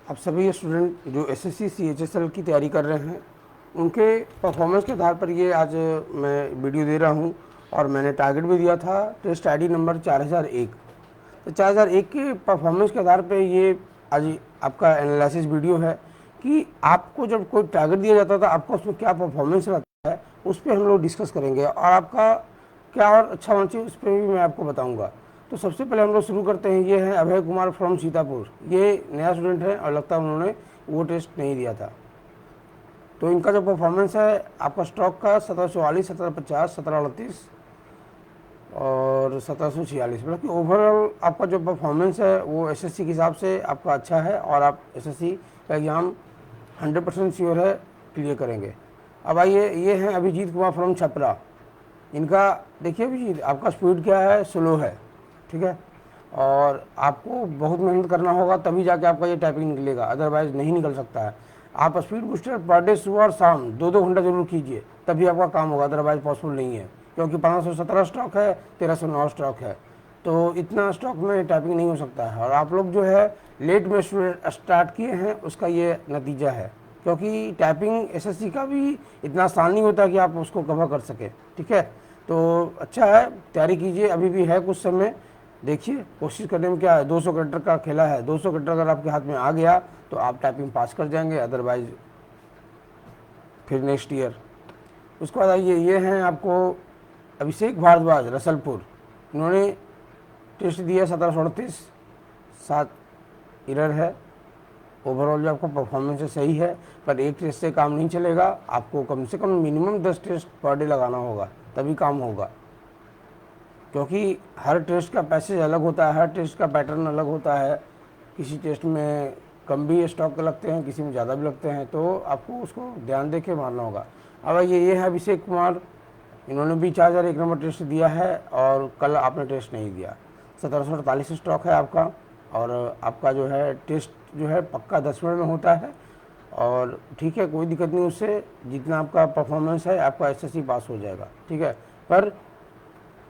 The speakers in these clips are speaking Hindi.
आप सभी स्टूडेंट जो एसएससी सीएचएसएल की तैयारी कर रहे हैं उनके परफॉर्मेंस के आधार पर ये आज मैं वीडियो दे रहा हूँ। और मैंने टारगेट भी दिया था टेस्ट आईडी नंबर 4001। तो 4001 के परफॉर्मेंस के आधार पर ये आज आपका एनालिसिस वीडियो है कि आपको जब कोई टारगेट दिया जाता था आपका उसमें क्या परफॉर्मेंस रहता है, उस पर हम लोग डिस्कस करेंगे और आपका क्या और अच्छा होना चाहिए उस पर भी मैं आपको बताऊँगा। तो सबसे पहले हम लोग शुरू करते हैं। ये है अभय कुमार फ्रॉम सीतापुर। ये नया स्टूडेंट है और लगता है उन्होंने वो टेस्ट नहीं दिया था। तो इनका जो परफॉर्मेंस है आपका स्टॉक का 1744, 1750, 1738 और 1746, मतलब कि ओवरऑल आपका जो परफॉर्मेंस है वो एसएससी के हिसाब से आपका अच्छा है और आप एसएससी का एग्ज़ाम 100% श्योर है क्लियर करेंगे। अब आइए, ये हैं अभिजीत कुमार फ्रॉम छपरा। इनका देखिए अभिजीत, आपका स्पीड क्या है, स्लो है, ठीक है, और आपको बहुत मेहनत करना होगा तभी जाके आपका ये टाइपिंग निकलेगा, अदरवाइज नहीं निकल सकता है। आप स्पीड बूस्टर पर डे सुबह और शाम 2-2 घंटा जरूर कीजिए तभी आपका काम होगा, अदरवाइज पॉसिबल नहीं है, क्योंकि 1517 स्टॉक है, 1309 स्टॉक है, तो इतना स्टॉक में टाइपिंग नहीं हो सकता है। और आप लोग जो है लेट में स्टार्ट किए हैं उसका ये नतीजा है, क्योंकि टाइपिंग एसएससी का भी इतना आसान नहीं होता कि आप उसको कवर कर सकें, ठीक है। तो अच्छा है, तैयारी कीजिए, अभी भी है कुछ समय, देखिए कोशिश करने में क्या है। 200 कैरेक्टर का खेला है, 200 कैरेक्टर अगर आपके हाथ में आ गया तो आप टाइपिंग पास कर जाएंगे, अदरवाइज फिर नेक्स्ट ईयर। उसके बाद आइए, ये हैं आपको अभिषेक भारद्वाज रसलपुर। इन्होंने टेस्ट दिया 1738, 7 एरर है। ओवरऑल जो आपका परफॉर्मेंस है सही है, पर एक टेस्ट से काम नहीं चलेगा, आपको कम से कम मिनिमम 10 टेस्ट पर डे लगाना होगा तभी काम होगा, क्योंकि हर टेस्ट का पैसेज अलग होता है, हर टेस्ट का पैटर्न अलग होता है। किसी टेस्ट में कम भी स्टॉक लगते हैं, किसी में ज़्यादा भी लगते हैं, तो आपको उसको ध्यान दे के मारना होगा। अब ये है अभिषेक कुमार, इन्होंने भी 4001 नंबर टेस्ट दिया है और कल आपने टेस्ट नहीं दिया। 1748 स्टॉक है आपका, और आपका जो है टेस्ट जो है पक्का 10 मिनट में होता है, और ठीक है, कोई दिक्कत नहीं उससे। जितना आपका परफॉर्मेंस है आपका एसएससी पास हो जाएगा, ठीक है, पर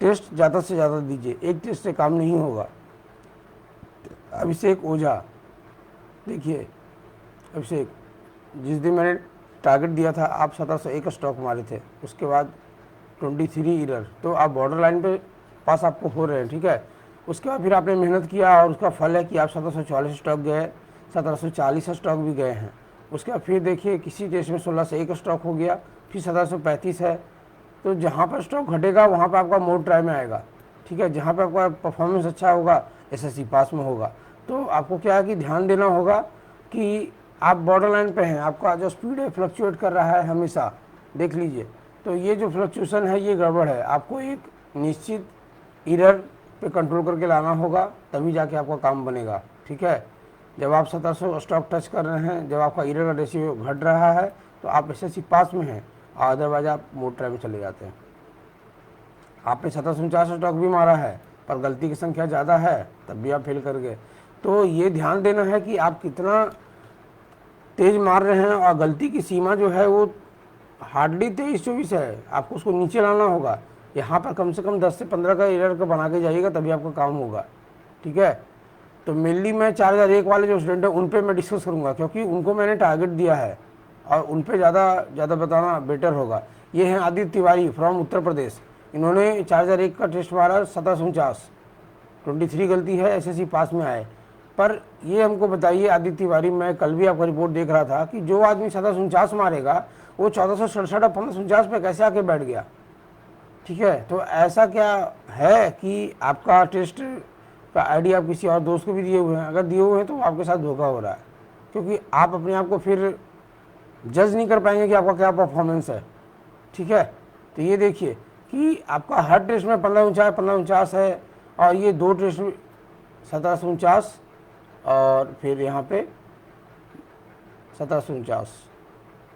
टेस्ट ज़्यादा से ज़्यादा दीजिए, एक टेस्ट से काम नहीं होगा। अभिषेक ओझा, देखिए अभिषेक, जिस दिन मैंने टारगेट दिया था आप 1701 स्टॉक मारे थे, उसके बाद 23 एरर, तो आप बॉर्डर लाइन पे पास आपको हो रहे हैं, ठीक है। उसके बाद फिर आपने मेहनत किया और उसका फल है कि आप 1744 स्टॉक गए, 1740 स्टॉक भी गए हैं। उसके बाद फिर देखिए किसी टेस्ट में 16 से 1 स्टॉक हो गया, फिर 1735 है। तो जहाँ पर स्टॉक घटेगा वहाँ पर आपका मोड ट्राई में आएगा, ठीक है। जहाँ पर आपका परफॉर्मेंस अच्छा होगा एसएससी पास में होगा। तो आपको क्या है कि ध्यान देना होगा कि आप बॉर्डर लाइन पे हैं, आपका जो स्पीड है फ्लक्चुएट कर रहा है हमेशा, देख लीजिए। तो ये जो फ्लक्चुएशन है ये गड़बड़ है, आपको एक निश्चित एरर पे कंट्रोल करके लाना होगा तभी जाके आपका काम बनेगा, ठीक है। जब आप 1700 स्टॉक टच कर रहे हैं, जब आपका एरर का रेशियो घट रहा है तो आप एसएससी पास में हैं, अदरवाइज आप मोड ट्राई में चले जाते हैं। आपने 1749 स्टॉक भी मारा है पर गलती की संख्या ज़्यादा है, तब भी आप फेल कर गए। तो ये ध्यान देना है कि आप कितना तेज़ मार रहे हैं, और गलती की सीमा जो है वो हार्डली 23-24 है, आपको उसको नीचे लाना होगा। यहाँ पर कम से कम 10 से 15 का एरर का बना के जाइएगा तभी आपका काम होगा, ठीक है। तो मेनली मैं 4001 वाले जो स्टूडेंट हैं उन पे मैं डिस्कस करूँगा, क्योंकि उनको मैंने टारगेट दिया है और उन पे ज़्यादा बताना बेटर होगा। ये हैं आदित्य तिवारी फ्रॉम उत्तर प्रदेश। इन्होंने 4001 का टेस्ट मारा 1749, 23 गलती है, एसएससी पास में आए। पर ये हमको बताइए आदित्य तिवारी, मैं कल भी आपका रिपोर्ट देख रहा था कि जो आदमी 1749 मारेगा वो 1467 और 1549 पे कैसे आके बैठ गया, ठीक है। तो ऐसा क्या है कि आपका टेस्ट का आईडी आप किसी और दोस्त को भी दिए हुए हैं, अगर दिए हुए हैं तो आपके साथ धोखा हो रहा है, क्योंकि आप अपने आप को फिर जज नहीं कर पाएंगे कि आपका क्या परफॉर्मेंस है, ठीक है। तो ये देखिए कि आपका हर टेस्ट में 1549 है, और ये 2 टेस्ट में 1749 और फिर यहाँ पे 1749।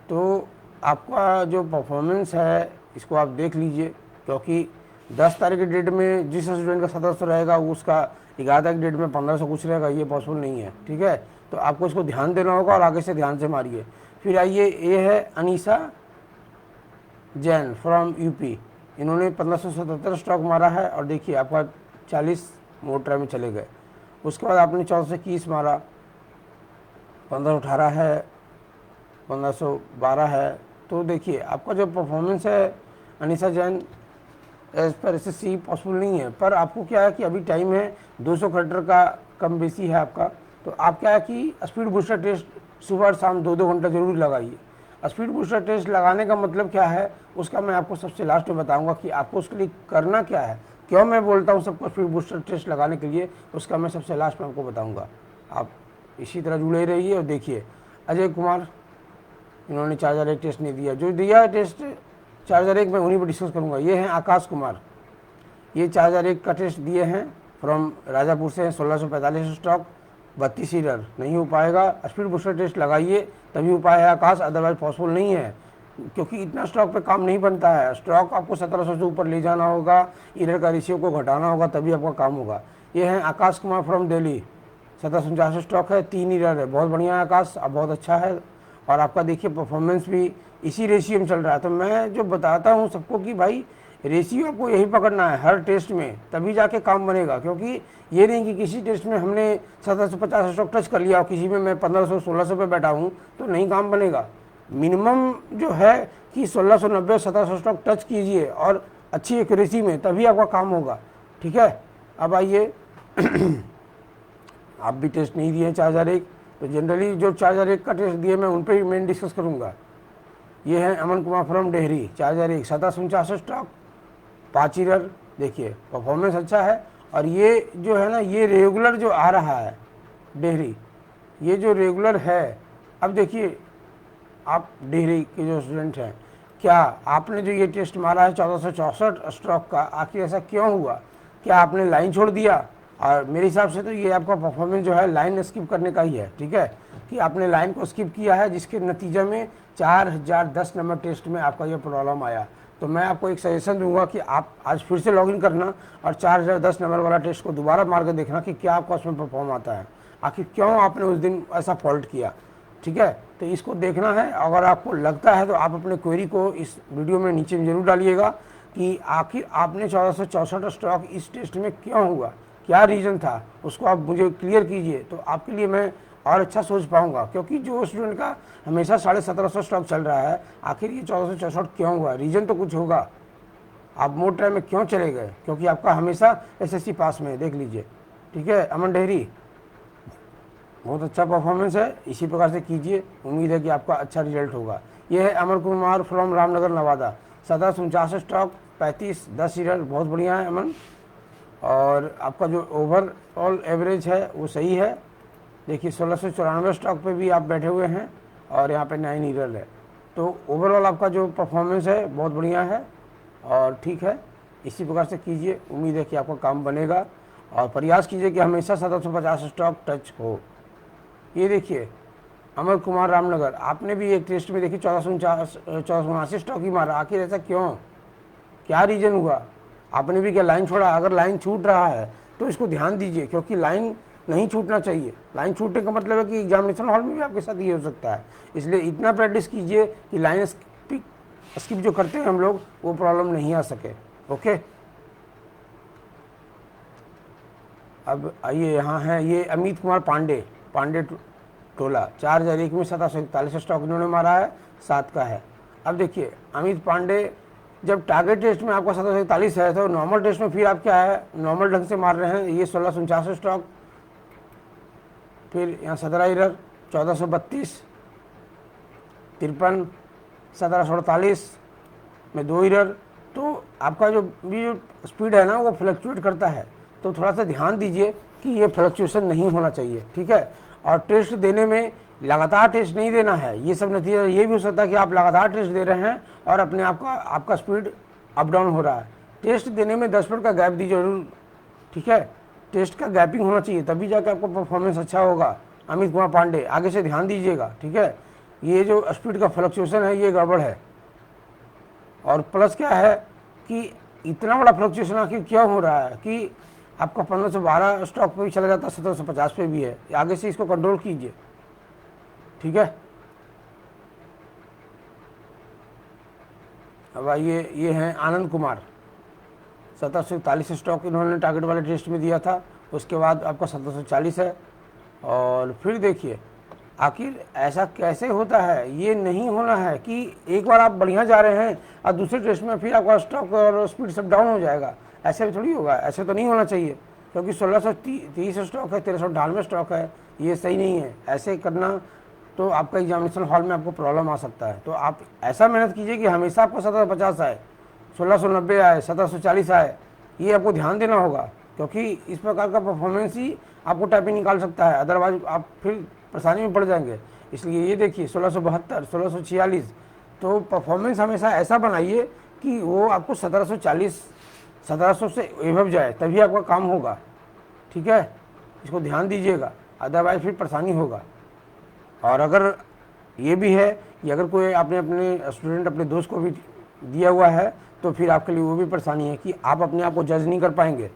तो आपका जो परफॉर्मेंस है इसको आप देख लीजिए, क्योंकि 10 तारीख की डेट में जिस स्टूडेंट का 1700 रहेगा उसका 11 तारीख डेट में 1500 कुछ रहेगा, ये पॉसिबल नहीं है, ठीक है। तो आपको इसको ध्यान देना होगा और आगे से ध्यान से मारिए। फिर आइए, ये है अनीसा जैन फ्रॉम यूपी। इन्होंने 1577 स्टॉक मारा है और देखिए आपका 40 मोड ट्राई में चले गए। उसके बाद आपने 1421 मारा, 1518 है, 1512 है। तो देखिए आपका जो परफॉर्मेंस है Anisha Jain as per SSC possible नहीं है, पर आपको क्या है कि अभी टाइम है, 200 खट्टर का कम बेसी है आपका। तो आप क्या है कि स्पीड बूस्टर टेस्ट सुबह और शाम 2-2 घंटा जरूर लगाइए। स्पीड बूस्टर टेस्ट लगाने का मतलब क्या है उसका मैं आपको सबसे लास्ट में बताऊंगा कि आपको उसके लिए करना क्या है। क्यों मैं बोलता हूँ सबको स्पीड बूस्टर टेस्ट लगाने के लिए, उसका मैं सबसे लास्ट में आपको बताऊंगा। आप इसी तरह जुड़े रहिए और देखिए। अजय कुमार, इन्होंने 4001 टेस्ट नहीं दिया, जो दिया है टेस्ट 4001 में उन्हीं पर डिस्कस करूंगा। ये हैं आकाश कुमार, ये 4001 का टेस्ट दिए हैं, फ्रॉम राजापुर से हैं, 1645 स्टॉक, 32 सीटर। नहीं हो पाएगा, स्पीड बूस्टर टेस्ट लगाइए तभी उपाय है आकाश, अदरवाइज पॉसिबल नहीं है, क्योंकि इतना स्टॉक पे काम नहीं बनता है। स्टॉक आपको 1700 से ऊपर ले जाना होगा, इधर का रेशियो को घटाना होगा, तभी आपका काम होगा। ये हैं आकाश कुमार फ्रॉम दिल्ली, 1749 स्टॉक है, 3 ईयर है, बहुत बढ़िया है आकाश, अब बहुत अच्छा है। और आपका देखिए परफॉर्मेंस भी इसी रेशियो में चल रहा है। तो मैं जो बताता हूँ सबको कि भाई रेशियो आपको यही पकड़ना है हर टेस्ट में, तभी जाके काम बनेगा। क्योंकि ये नहीं कि किसी टेस्ट में हमने 1750 स्टॉक टच कर लिया और किसी में मैं 1500-1600 पे बैठा हूँ तो नहीं काम बनेगा। मिनिमम जो है कि 1690 1700 स्टॉक टच कीजिए और अच्छी एक्यूरेसी में, तभी आपका काम होगा। ठीक है, अब आइए आप भी टेस्ट नहीं दिए 4001, तो जनरली जो 4001 का टेस्ट दिए मैं उन पर ही मैं डिस्कस करूँगा। ये है Aman Kumar from Dehri, 4001, 1749 stock, 5 year. देखिए परफॉर्मेंस अच्छा है। और ये जो है ना, ये रेगुलर जो आ रहा है डेहरी, ये जो रेगुलर है, अब देखिए आप डेहरी के जो स्टूडेंट हैं, क्या आपने जो ये टेस्ट मारा है 1464 स्टॉक का, आखिर ऐसा क्यों हुआ? क्या आपने लाइन छोड़ दिया? और मेरे हिसाब से तो ये आपका परफॉर्मेंस जो है लाइन स्किप करने का ही है। ठीक है, कि आपने लाइन को स्किप किया है, जिसके नतीजे में 4010 नंबर टेस्ट में आपका ये प्रॉब्लम आया। तो मैं आपको एक सजेशन दूंगा कि आप आज फिर से लॉगिन करना और 4010 नंबर वाला टेस्ट को दोबारा मार कर देखना कि क्या आपका उसमें परफॉर्म आता है, आखिर क्यों आपने उस दिन ऐसा फॉल्ट किया। ठीक है, तो इसको देखना है। अगर आपको लगता है तो आप अपने क्वेरी को इस वीडियो में नीचे जरूर डालिएगा कि आखिर आपने 1464 स्टॉक इस टेस्ट में क्यों हुआ, क्या रीज़न था, उसको आप मुझे क्लियर कीजिए। तो आपके लिए मैं और अच्छा सोच पाऊंगा, क्योंकि जो स्टूडेंट का हमेशा 1750 स्टॉक चल रहा है, आखिर ये 1464 क्यों हुआ, रीज़न तो कुछ होगा। आप मोड ट्राई में क्यों चले गए? क्योंकि आपका हमेशा SSC पास में है, देख लीजिए। ठीक है, अमन डेहरी, बहुत अच्छा परफॉर्मेंस है, इसी प्रकार से कीजिए, उम्मीद है कि आपका अच्छा रिजल्ट होगा। यह है Amar Kumar from Ramnagar Nawada, 1749 stock, 35, 10 year, बहुत बढ़िया है अमन। और आपका जो ओवरऑल एवरेज है वो सही है। देखिए 1694 स्टॉक पे भी आप बैठे हुए हैं और यहाँ पे 9 ईयर है। तो ओवरऑल आपका जो परफॉर्मेंस है बहुत बढ़िया है और ठीक है, इसी प्रकार से कीजिए, उम्मीद है कि आपका काम बनेगा। और प्रयास कीजिए कि हमेशा 1750 स्टॉक टच हो। ये देखिए अमर कुमार रामनगर, आपने भी एक टेस्ट में देखिए 1479 स्टॉक ही मारा, आखिर ऐसा क्यों, क्या रीज़न हुआ? आपने भी क्या लाइन छोड़ा? अगर लाइन छूट रहा है तो इसको ध्यान दीजिए, क्योंकि लाइन नहीं छूटना चाहिए। लाइन छूटने का मतलब है कि एग्जामिनेशन हॉल में भी आपके साथ ये हो सकता है, इसलिए इतना प्रैक्टिस कीजिए कि लाइन स्किप जो करते हैं हम लोग, वो प्रॉब्लम नहीं आ सके। ओके, अब आइए, यहाँ है ये अमित कुमार पांडे, पांडे टोला, 4001 में 1741 स्टॉक इन्होंने मारा है, 7 का है। अब देखिए अमित पांडे, जब टारगेट टेस्ट में आपका 1741 है तो नॉर्मल टेस्ट में फिर आप क्या है, नॉर्मल ढंग से मार रहे हैं। ये 1649 स्टॉक, फिर यहाँ 17 ईयर, 1432, 53, 1748 में 2 ईयर। तो आपका जो स्पीड है ना वो फ्लक्चुएट करता है, तो थोड़ा सा ध्यान दीजिए कि ये फ्लक्चुएशन नहीं होना चाहिए। ठीक है, और टेस्ट देने में लगातार टेस्ट नहीं देना है। ये सब नतीजा ये भी हो सकता है कि आप लगातार टेस्ट दे रहे हैं और अपने आपका स्पीड अप डाउन हो रहा है। टेस्ट देने में 10 मिनट का गैप दीजिए जरूर। ठीक है, टेस्ट का गैपिंग होना चाहिए, तभी जाकर आपका परफॉर्मेंस अच्छा होगा। अमित कुमार पांडे, आगे से ध्यान दीजिएगा। ठीक है, ये जो स्पीड का फ्लक्चुएशन है ये गड़बड़ है। और प्लस क्या है कि इतना बड़ा फ्लक्चुएशन आखिर क्यों हो रहा है कि आपका 1512 स्टॉक पे भी चला जाता है, 1750 पे भी है। आगे से इसको कंट्रोल कीजिए। ठीक है, अब आइए, ये हैं आनंद कुमार, 1741 स्टॉक इन्होंने टारगेट वाले टेस्ट में दिया था, उसके बाद आपका 1740 है। और फिर देखिए आखिर ऐसा कैसे होता है? ये नहीं होना है कि एक बार आप बढ़िया जा रहे हैं और दूसरे टेस्ट में फिर आपका स्टॉक और स्पीड सब डाउन हो जाएगा। ऐसे भी थोड़ी होगा, ऐसे तो नहीं होना चाहिए, क्योंकि 1630 स्टॉक है, 1398 स्टॉक है, ये सही नहीं है। ऐसे करना तो आपका एग्जामिनेशन हॉल में आपको प्रॉब्लम आ सकता है। तो आप ऐसा मेहनत कीजिए कि हमेशा आपको 1750 आए, 1690 आए, 1740 आए, ये आपको ध्यान देना होगा, क्योंकि इस प्रकार का परफॉर्मेंस ही आपको टाइपिंग निकाल सकता है, अदरवाइज आप फिर परेशानी में पड़ जाएंगे। इसलिए ये देखिए 1672, 1646, तो परफॉर्मेंस हमेशा ऐसा बनाइए कि वो आपको 1740, 1700 से एभव जाए, तभी आपका काम होगा। ठीक है, इसको ध्यान दीजिएगा, अदरवाइज फिर परेशानी होगा। और अगर ये भी है कि अगर कोई आपने अपने स्टूडेंट अपने दोस्त को भी दिया हुआ है तो फिर आपके लिए वो भी परेशानी है कि आप अपने आप को जज नहीं कर पाएंगे,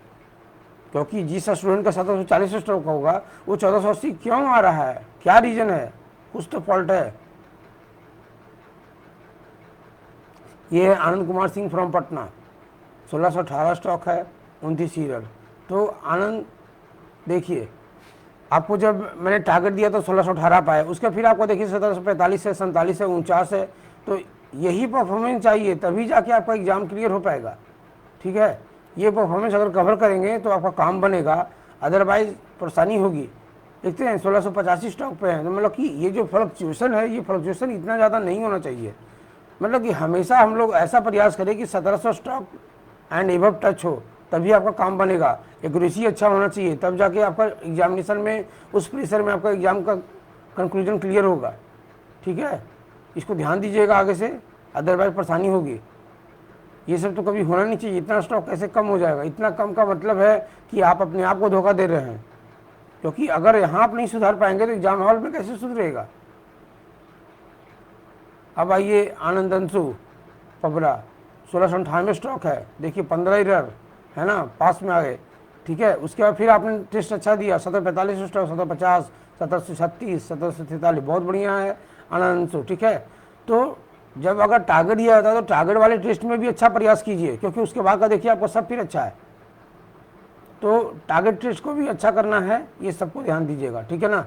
क्योंकि जिस स्टूडेंट का 1740 स्ट्रोक होगा वो 1480 क्यों आ रहा है, क्या रीजन है, कुछ तो फॉल्ट है। ये है आनंद कुमार सिंह फ्रॉम पटना, 1618 स्टॉक है, 29 सीरियल। तो आनंद देखिए, आपको जब मैंने टारगेट दिया तो 1618 पाए, उसके फिर आपको देखिए 1745 है, 47 है, 49 है। तो यही परफॉर्मेंस चाहिए, तभी जाके आपका एग्जाम क्लियर हो पाएगा। ठीक है, ये परफॉर्मेंस अगर कवर करेंगे तो आपका काम बनेगा, अदरवाइज परेशानी होगी। देखते हैं 1685 स्टॉक पे है, तो मतलब कि ये जो फ्लक्चुएशन है, ये फ्लक्चुएशन इतना ज़्यादा नहीं होना चाहिए। मतलब कि हमेशा हम लोग ऐसा प्रयास करें कि 1700 स्टॉक एंड एबव टच हो, तभी आपका काम बनेगा। एक्यूरेसी अच्छा होना चाहिए, तब जाके आपका एग्जामिनेशन में उस प्रेशर में आपका एग्जाम का कंक्लूजन क्लियर होगा। ठीक है, इसको ध्यान दीजिएगा आगे से, अदरवाइज परेशानी होगी। ये सब तो कभी होना नहीं चाहिए। इतना स्टॉक कैसे कम हो जाएगा? इतना कम का मतलब है कि आप अपने आप को धोखा दे रहे हैं, क्योंकि अगर यहाँ आप नहीं सुधार पाएंगे तो एग्जाम हॉल में कैसे सुधरेगा। अब आइए आनंद अंशु पबरा, 1698 स्टॉक है, देखिए 15 एरर है ना, पास में आ गए। ठीक है, उसके बाद फिर आपने टेस्ट अच्छा दिया, 1745 स्टॉक, 1750, 1736, 1743, बहुत बढ़िया है आनंद अंशु। ठीक है, तो जब अगर टारगेट दिया जाता है तो टारगेट वाले टेस्ट में भी अच्छा प्रयास कीजिए, क्योंकि उसके बाद का देखिए आपको सब फिर अच्छा है। तो टारगेट टेस्ट को भी अच्छा करना है, ये सबको ध्यान दीजिएगा। ठीक है ना,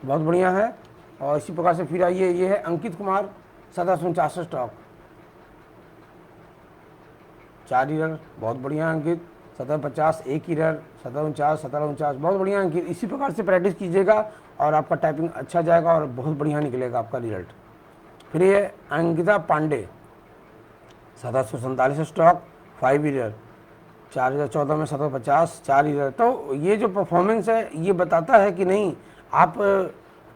बहुत बढ़िया है। और इसी प्रकार से फिर आइए, ये है अंकित कुमार, 1749 स्टॉक, 4 ईयर, बहुत बढ़िया अंकित। 1750 1 ईयर, 1749, 1749, बहुत बढ़िया अंकित। इसी प्रकार से प्रैक्टिस कीजिएगा और आपका टाइपिंग अच्छा जाएगा और बहुत बढ़िया निकलेगा आपका रिजल्ट। फिर ये अंकिता पांडे, 1747 स्टॉक, 5 ईयर, 4014 में 1750, 4 ईयर। तो ये जो परफॉर्मेंस है ये बताता है कि नहीं, आप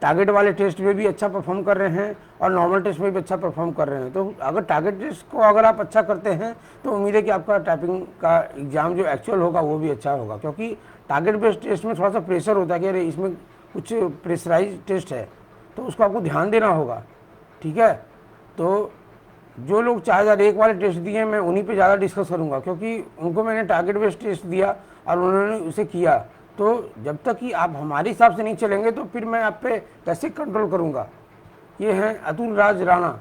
टारगेट वाले टेस्ट में भी अच्छा परफॉर्म कर रहे हैं और नॉर्मल टेस्ट में भी अच्छा परफॉर्म कर रहे हैं। तो अगर टारगेट टेस्ट को अगर आप अच्छा करते हैं तो उम्मीद है कि आपका टाइपिंग का एग्ज़ाम जो एक्चुअल होगा वो भी अच्छा होगा, क्योंकि टारगेट बेस्ड टेस्ट में थोड़ा सा प्रेशर होता है कि अरे इसमें कुछ प्रेशराइज टेस्ट है, तो उसको आपको ध्यान देना होगा। ठीक है, तो जो लोग 4001 वाले टेस्ट दिए मैं उन्हीं पे ज़्यादा डिस्कस करूँगा, क्योंकि उनको मैंने टारगेट बेस्ड टेस्ट दिया और उन्होंने उसे किया। तो जब तक कि आप हमारे हिसाब से नहीं चलेंगे तो फिर मैं आप पे कैसे कंट्रोल करूँगा। ये हैं अतुल राज राणा,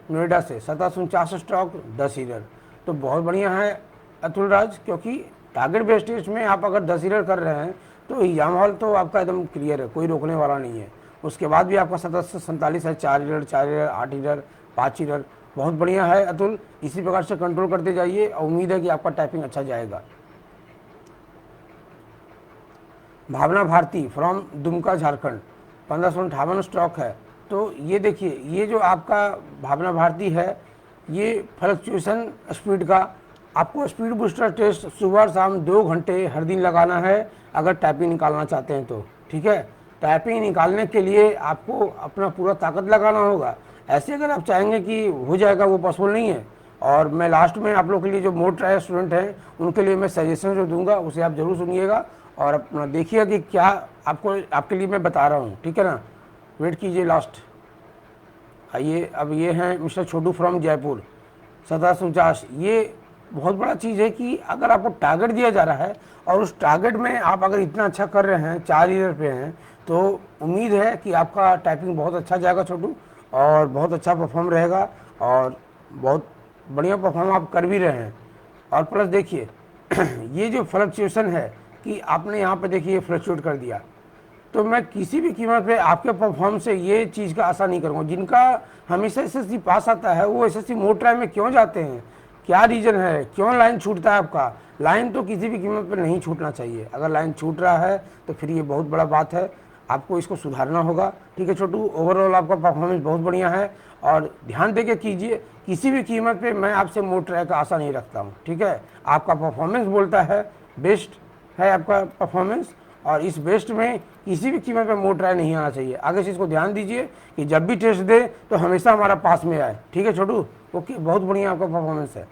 नोएडा से, 1749 स्टॉक, 10 ईयर। तो बहुत बढ़िया है अतुल राज, क्योंकि टारगेट बेस्ड टेस्ट में आप अगर 10 ईयर कर रहे हैं तो एग्जाम हॉल तो आपका एकदम क्लियर है, कोई रोकने वाला नहीं है। उसके बाद भी आपका 1747 है, 4 ईयर, 4 ईयर, 8 ईयर, 5 ईयर, बहुत बढ़िया है अतुल। इसी प्रकार से कंट्रोल करते जाइए और उम्मीद है कि आपका टाइपिंग अच्छा जाएगा। भावना भारती फ्रॉम दुमका झारखंड, 1558 स्टॉक है। तो ये देखिए, ये जो आपका भावना भारती है, ये फ्लक्चुएशन स्पीड का आपको स्पीड बूस्टर टेस्ट सुबह और शाम 2 घंटे हर दिन लगाना है अगर टाइपिंग निकालना चाहते हैं तो। ठीक है, टाइपिंग निकालने के लिए आपको अपना पूरा ताकत लगाना होगा। ऐसे अगर आप चाहेंगे कि हो जाएगा, वो पॉसिबल नहीं है। और मैं लास्ट में आप लोग के लिए जो मोड ट्रायल स्टूडेंट हैं उनके लिए मैं सजेशन जो दूंगा उसे आप जरूर सुनिएगा और अपना देखिएगा कि क्या आपको आपके लिए मैं बता रहा हूँ। ठीक है ना, वेट कीजिए लास्ट। आइए, अब ये हैं मिस्टर छोटू फ्रॉम जयपुर, 1749। ये बहुत बड़ा चीज़ है कि अगर आपको टारगेट दिया जा रहा है और उस टारगेट में आप अगर इतना अच्छा कर रहे हैं, 4 ईयर पे हैं, तो उम्मीद है कि आपका टाइपिंग बहुत अच्छा जाएगा छोटू, और बहुत अच्छा परफॉर्म रहेगा और बहुत बढ़िया परफॉर्म आप कर भी रहे हैं। और प्लस देखिए ये जो फ्लक्चुएशन है कि आपने यहाँ पे देखिए फ्लक्चुएट कर दिया, तो मैं किसी भी कीमत पे आपके परफॉर्मेंस से ये चीज़ का आशा नहीं करूँगा। जिनका हमेशा एसएससी पास आता है वो एसएससी मोड ट्रायल में क्यों जाते हैं, क्या रीज़न है, क्यों लाइन छूटता है आपका? लाइन तो किसी भी कीमत पर नहीं छूटना चाहिए। अगर लाइन छूट रहा है तो फिर ये बहुत बड़ा बात है, आपको इसको सुधारना होगा। ठीक है छोटू, ओवरऑल आपका परफॉर्मेंस बहुत बढ़िया है और ध्यान देके कीजिए। किसी भी कीमत पे मैं आपसे मोड ट्रायल का आशा नहीं रखता हूँ। ठीक है, आपका परफॉर्मेंस बोलता है बेस्ट है आपका परफॉर्मेंस, और इस बेस्ट में किसी भी कीमत पे मोड ट्रायल नहीं आना चाहिए। आगे से इसको ध्यान दीजिए कि जब भी टेस्ट दे तो हमेशा हमारा पास में आए। ठीक है छोटू, ओके, बहुत बढ़िया आपका परफॉर्मेंस है।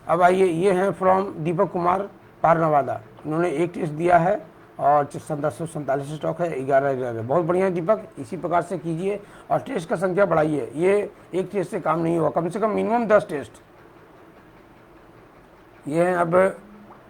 अब आइए, ये हैं फ्रॉम दीपक कुमार पारनवादा, इन्होंने एक टेस्ट दिया है और 1747 स्टॉक है, 11 है। बहुत बढ़िया है दीपक, इसी प्रकार से कीजिए और टेस्ट का संख्या बढ़ाइए। ये एक टेस्ट से काम नहीं हुआ, कम से कम मिनिमम 10 टेस्ट। ये हैं अब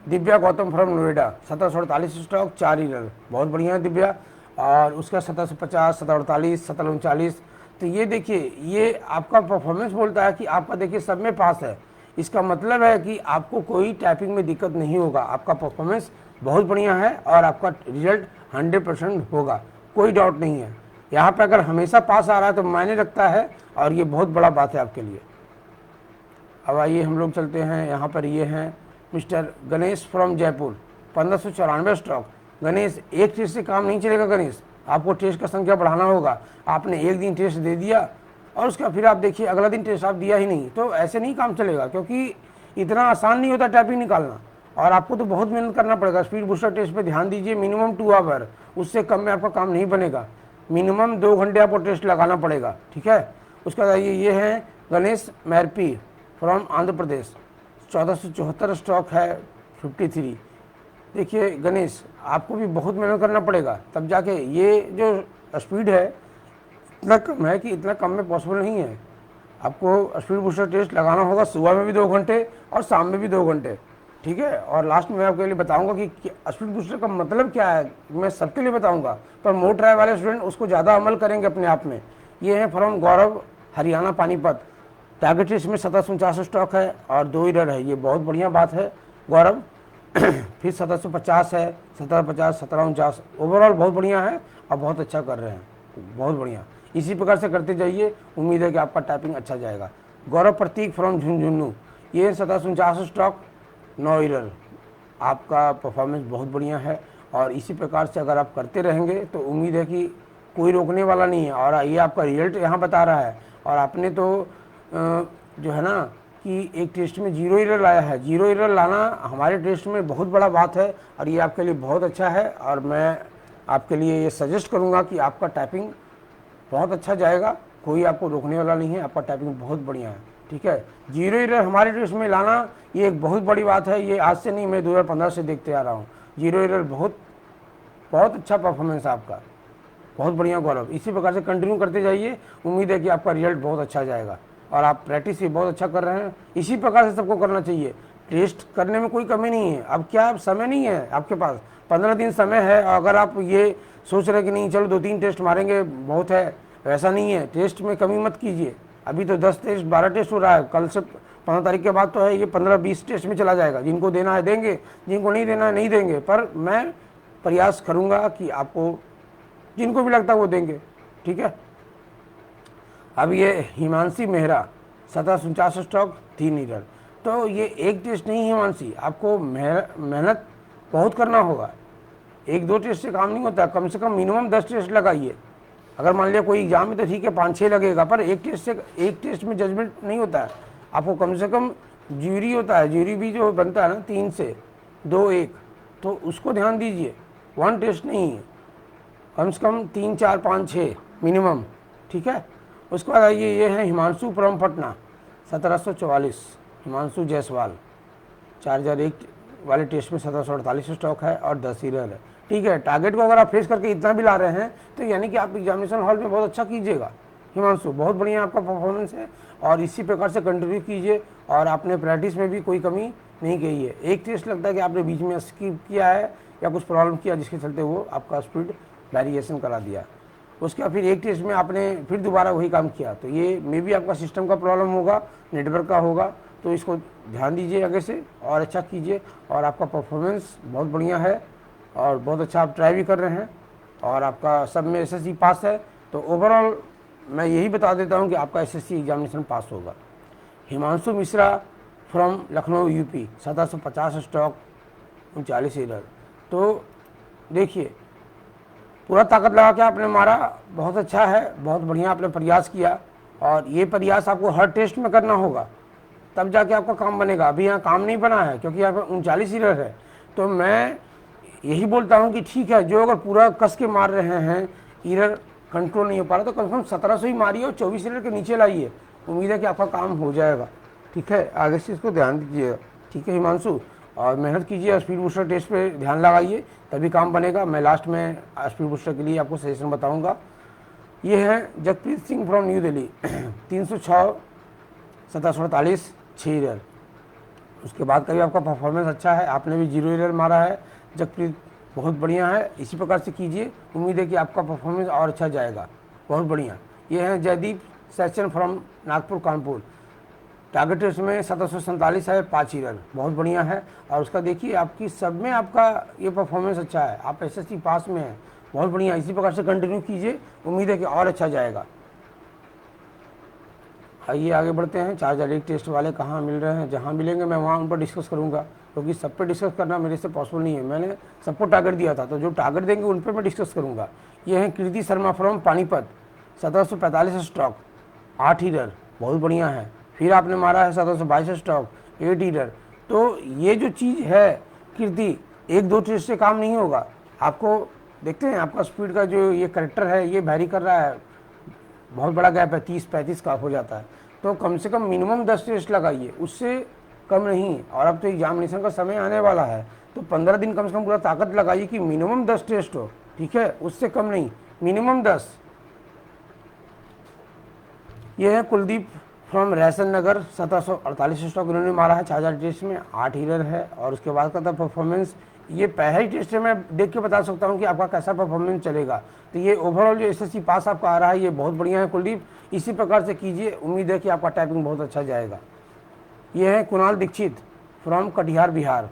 Divya Gautam from Noida, 1748 stock, 4 error. बहुत बढ़िया है दिव्या। और उसका 1750, 1748, 1739। तो ये देखिए, ये आपका परफॉर्मेंस बोलता है कि आपका देखिए सब में पास है। इसका मतलब है कि आपको कोई टाइपिंग में दिक्कत नहीं होगा, आपका परफॉर्मेंस बहुत बढ़िया है और आपका रिजल्ट 100% होगा, कोई डाउट नहीं है। यहाँ पर अगर हमेशा पास आ रहा है तो मायने रखता है और ये बहुत बड़ा बात है आपके लिए। अब आइए हम लोग चलते हैं, यहाँ पर ये हैं mister Ganesh from Jaipur, 1594 stock. Ganesh, एक टेस्ट से काम नहीं चलेगा गणेश, आपको टेस्ट का संख्या बढ़ाना होगा। आपने एक दिन टेस्ट दे दिया और उसका फिर आप देखिए अगला दिन टेस्ट आप दिया ही नहीं, तो ऐसे नहीं काम चलेगा, क्योंकि इतना आसान नहीं होता टाइपिंग निकालना और आपको तो बहुत मेहनत करना पड़ेगा। स्पीड बूस्टर टेस्ट पे ध्यान दीजिए, मिनिमम 2 आवर, उससे कम में आपका काम नहीं बनेगा। मिनिमम 2 घंटे आपको टेस्ट लगाना पड़ेगा। ठीक है, उसके बाद ये हैं गणेश मैरपी फ्रॉम आंध्र प्रदेश, 1474 स्टॉक है, 53। देखिए गणेश, आपको भी बहुत मेहनत करना पड़ेगा तब जाके, ये जो स्पीड है इतना कम है कि इतना कम में पॉसिबल नहीं है। आपको स्पीड बूस्टर टेस्ट लगाना होगा, सुबह में भी 2 घंटे और शाम में भी 2 घंटे। ठीक है, और लास्ट में मैं आपके लिए बताऊंगा कि स्पीड बूस्टर का मतलब क्या है, मैं सबके लिए बताऊंगा, पर मोड ट्रायल वाले स्टूडेंट उसको ज़्यादा अमल करेंगे अपने आप में। ये है from Gaurav, Haryana Panipat, target test में 1749 स्टॉक है और 2 इरर है। ये बहुत बढ़िया बात है गौरव। फिर 1750 है, 1750, 1749, ओवरऑल बहुत बढ़िया है और बहुत अच्छा कर रहे हैं, बहुत बढ़िया। इसी प्रकार से करते जाइए, उम्मीद है कि आपका टाइपिंग अच्छा जाएगा। गौरव प्रतीक फ्रॉम झुंझुनू, ये 1749 स्टॉक, 9 इरर। आपका परफॉर्मेंस बहुत बढ़िया है और इसी प्रकार से अगर आप करते रहेंगे तो उम्मीद है कि कोई रोकने वाला नहीं है। और ये आपका रिजल्ट यहाँ बता रहा है। और आपने तो जो है ना कि एक टेस्ट में 0 इरर लाया है। 0 इरर लाना हमारे टेस्ट में बहुत बड़ा बात है और ये आपके लिए बहुत अच्छा है। और मैं आपके लिए ये सजेस्ट करूँगा कि आपका टाइपिंग बहुत अच्छा जाएगा, कोई आपको रोकने वाला नहीं है, आपका टाइपिंग बहुत बढ़िया है। ठीक है, 0 इरर हमारे टेस्ट में लाना ये एक बहुत बड़ी बात है। ये आज से नहीं, मैं 2015 से देखते आ रहा हूँ। 0 इरर बहुत अच्छा परफॉर्मेंस है आपका, बहुत बढ़िया गौरव। इसी प्रकार से कंटिन्यू करते जाइए, उम्मीद है कि आपका रिजल्ट बहुत अच्छा जाएगा। और आप प्रैक्टिस भी बहुत अच्छा कर रहे हैं, इसी प्रकार से सबको करना चाहिए। टेस्ट करने में कोई कमी नहीं है। अब क्या समय नहीं है आपके पास, 15 दिन समय है। अगर आप ये सोच रहे हैं कि नहीं चलो 2-3 टेस्ट मारेंगे बहुत है, वैसा नहीं है। टेस्ट में कमी मत कीजिए। अभी तो 10 टेस्ट 12 टेस्ट हो रहा है, कल से 15 तारीख के बाद तो है ये 15-20 टेस्ट में चला जाएगा। जिनको देना है देंगे, जिनको नहीं देना है नहीं देंगे, पर मैं प्रयास करूँगा कि आपको जिनको भी लगता है वो देंगे। ठीक है, अब ये हिमांशी मेहरा, 1749 स्टॉक, 3 इरर। तो ये एक टेस्ट नहीं हिमांशी, आपको मेहनत बहुत करना होगा। 1-2 टेस्ट से काम नहीं होता, कम से कम मिनिमम 10 टेस्ट लगाइए। अगर मान लिया कोई एग्जाम में तो ठीक है 5-6 लगेगा, पर एक टेस्ट में जजमेंट नहीं होता है। आपको कम से कम ज्यूरी होता है, ज्यूरी भी जो बनता है ना 3 से 2-1, तो उसको ध्यान दीजिए। 1 टेस्ट नहीं है, कम से कम 3, 4, 5, 6 मिनिमम। ठीक है, उसके बाद आइए, ये है हिमांशु फ्रॉम पटना, 1744, हिमांशु जायसवाल, 4001 वाले टेस्ट में 1748 स्टॉक है और 10 इरर है। ठीक है, टारगेट को अगर आप फेस करके इतना भी ला रहे हैं तो यानी कि आप एग्जामिनेशन हॉल में बहुत अच्छा कीजिएगा। हिमांशु, बहुत बढ़िया आपका परफॉर्मेंस है और इसी प्रकार से कंटिन्यू कीजिए। और आपने प्रैक्टिस में भी कोई कमी नहीं की है। एक टेस्ट लगता है कि आपने बीच में स्किप किया है या कुछ प्रॉब्लम किया जिसके चलते वो आपका स्पीड वेरिएशन करा दिया। उसके बाद फिर एक टेस्ट में आपने फिर दोबारा वही काम किया, तो ये मे भी आपका सिस्टम का प्रॉब्लम होगा, नेटवर्क का होगा। तो इसको ध्यान दीजिए आगे से और अच्छा कीजिए। और आपका परफॉर्मेंस बहुत बढ़िया है और बहुत अच्छा आप ट्राई भी कर रहे हैं। और आपका सब में SSC पास है, तो ओवरऑल मैं यही बता देता हूँ कि आपका SSC एग्जामिनेशन पास होगा। Himanshu Mishra from Lucknow UP, 1750 stock, 39 error. तो देखिए पूरा ताकत लगा के आपने मारा, बहुत अच्छा है, बहुत बढ़िया आपने प्रयास किया, और ये प्रयास आपको हर टेस्ट में करना होगा, तब जाके आपका काम बनेगा। अभी यहाँ काम नहीं बना है क्योंकि यहाँ पर 39 एरर है। तो मैं यही बोलता हूँ कि ठीक है, जो अगर पूरा कस के मार रहे हैं, एरर कंट्रोल नहीं हो पा रहा, तो कम से कम 1700 ही मारिए और 24 एरर के नीचे लाइए, उम्मीद है कि आपका काम हो जाएगा। ठीक है, आगे से इसको ध्यान दीजिएगा। ठीक है हिमांशु, और मेहनत कीजिए, स्पीड बूस्टर टेस्ट पे ध्यान लगाइए, तभी काम बनेगा। मैं लास्ट में स्पीड बूस्टर के लिए आपको सजेशन बताऊंगा। ये हैं Jagpreet Singh from New Delhi, 306, 1748, 6 error. उसके बाद का भी आपका परफॉर्मेंस अच्छा है, आपने भी 0 एरर मारा है। जगप्रीत बहुत बढ़िया है, इसी प्रकार से कीजिए, उम्मीद है कि आपका परफॉर्मेंस और अच्छा जाएगा। बहुत बढ़िया। ये हैं Jaideep Sachan from Nagpur Kanpur, target test में 1747 है, 5 एरर, बहुत बढ़िया है। और उसका देखिए आपकी सब में आपका ये परफॉर्मेंस अच्छा है, आप SSC पास में हैं, बहुत बढ़िया। इसी प्रकार से कंटिन्यू कीजिए, उम्मीद है कि और अच्छा जाएगा। आइए आगे बढ़ते हैं। 4001 टेस्ट वाले कहाँ मिल रहे हैं, जहाँ मिलेंगे मैं वहाँ उन पर डिस्कस करूँगा, क्योंकि सब पे डिस्कस करना मेरे से पॉसिबल नहीं है। मैंने सबको टारगेट दिया था, तो जो टारगेट देंगे उन पर मैं डिस्कस करूँगा। ये हैं Kirti Sharma from Panipat, 1745 stock, 8 error, बहुत बढ़िया है। फिर आपने मारा है 1722 स्टॉक, 8 एरर। तो ये जो चीज़ है कीर्ति, 1-2 टेस्ट से काम नहीं होगा। आपको देखते हैं आपका स्पीड का जो ये करेक्टर है ये वैरी कर रहा है, बहुत बड़ा गैप है, 30-35 का हो जाता है। तो कम से कम मिनिमम 10 टेस्ट लगाइए, उससे कम नहीं। और अब तो एग्जामिनेशन का समय आने वाला है, तो 15 दिन कम से कम पूरा ताकत लगाइए कि मिनिमम 10 टेस्ट हो। ठीक है, उससे कम नहीं, मिनिमम 10। ये है कुलदीप फ्रॉम रैसन नगर, 1748 स्टॉक इन्होंने मारा है 4000 टेस्ट में, 8 एरर है। और उसके बाद का था परफॉर्मेंस, ये पहला ही टेस्ट है, मैं देख के बता सकता हूँ कि आपका कैसा परफॉर्मेंस चलेगा। तो ये ओवरऑल जो SSC पास आपका आ रहा है, ये बहुत बढ़िया है कुलदीप, इसी प्रकार से कीजिए, उम्मीद है कि आपका टाइपिंग बहुत अच्छा जाएगा। ये है Kunal Dixit from Katihar Bihar,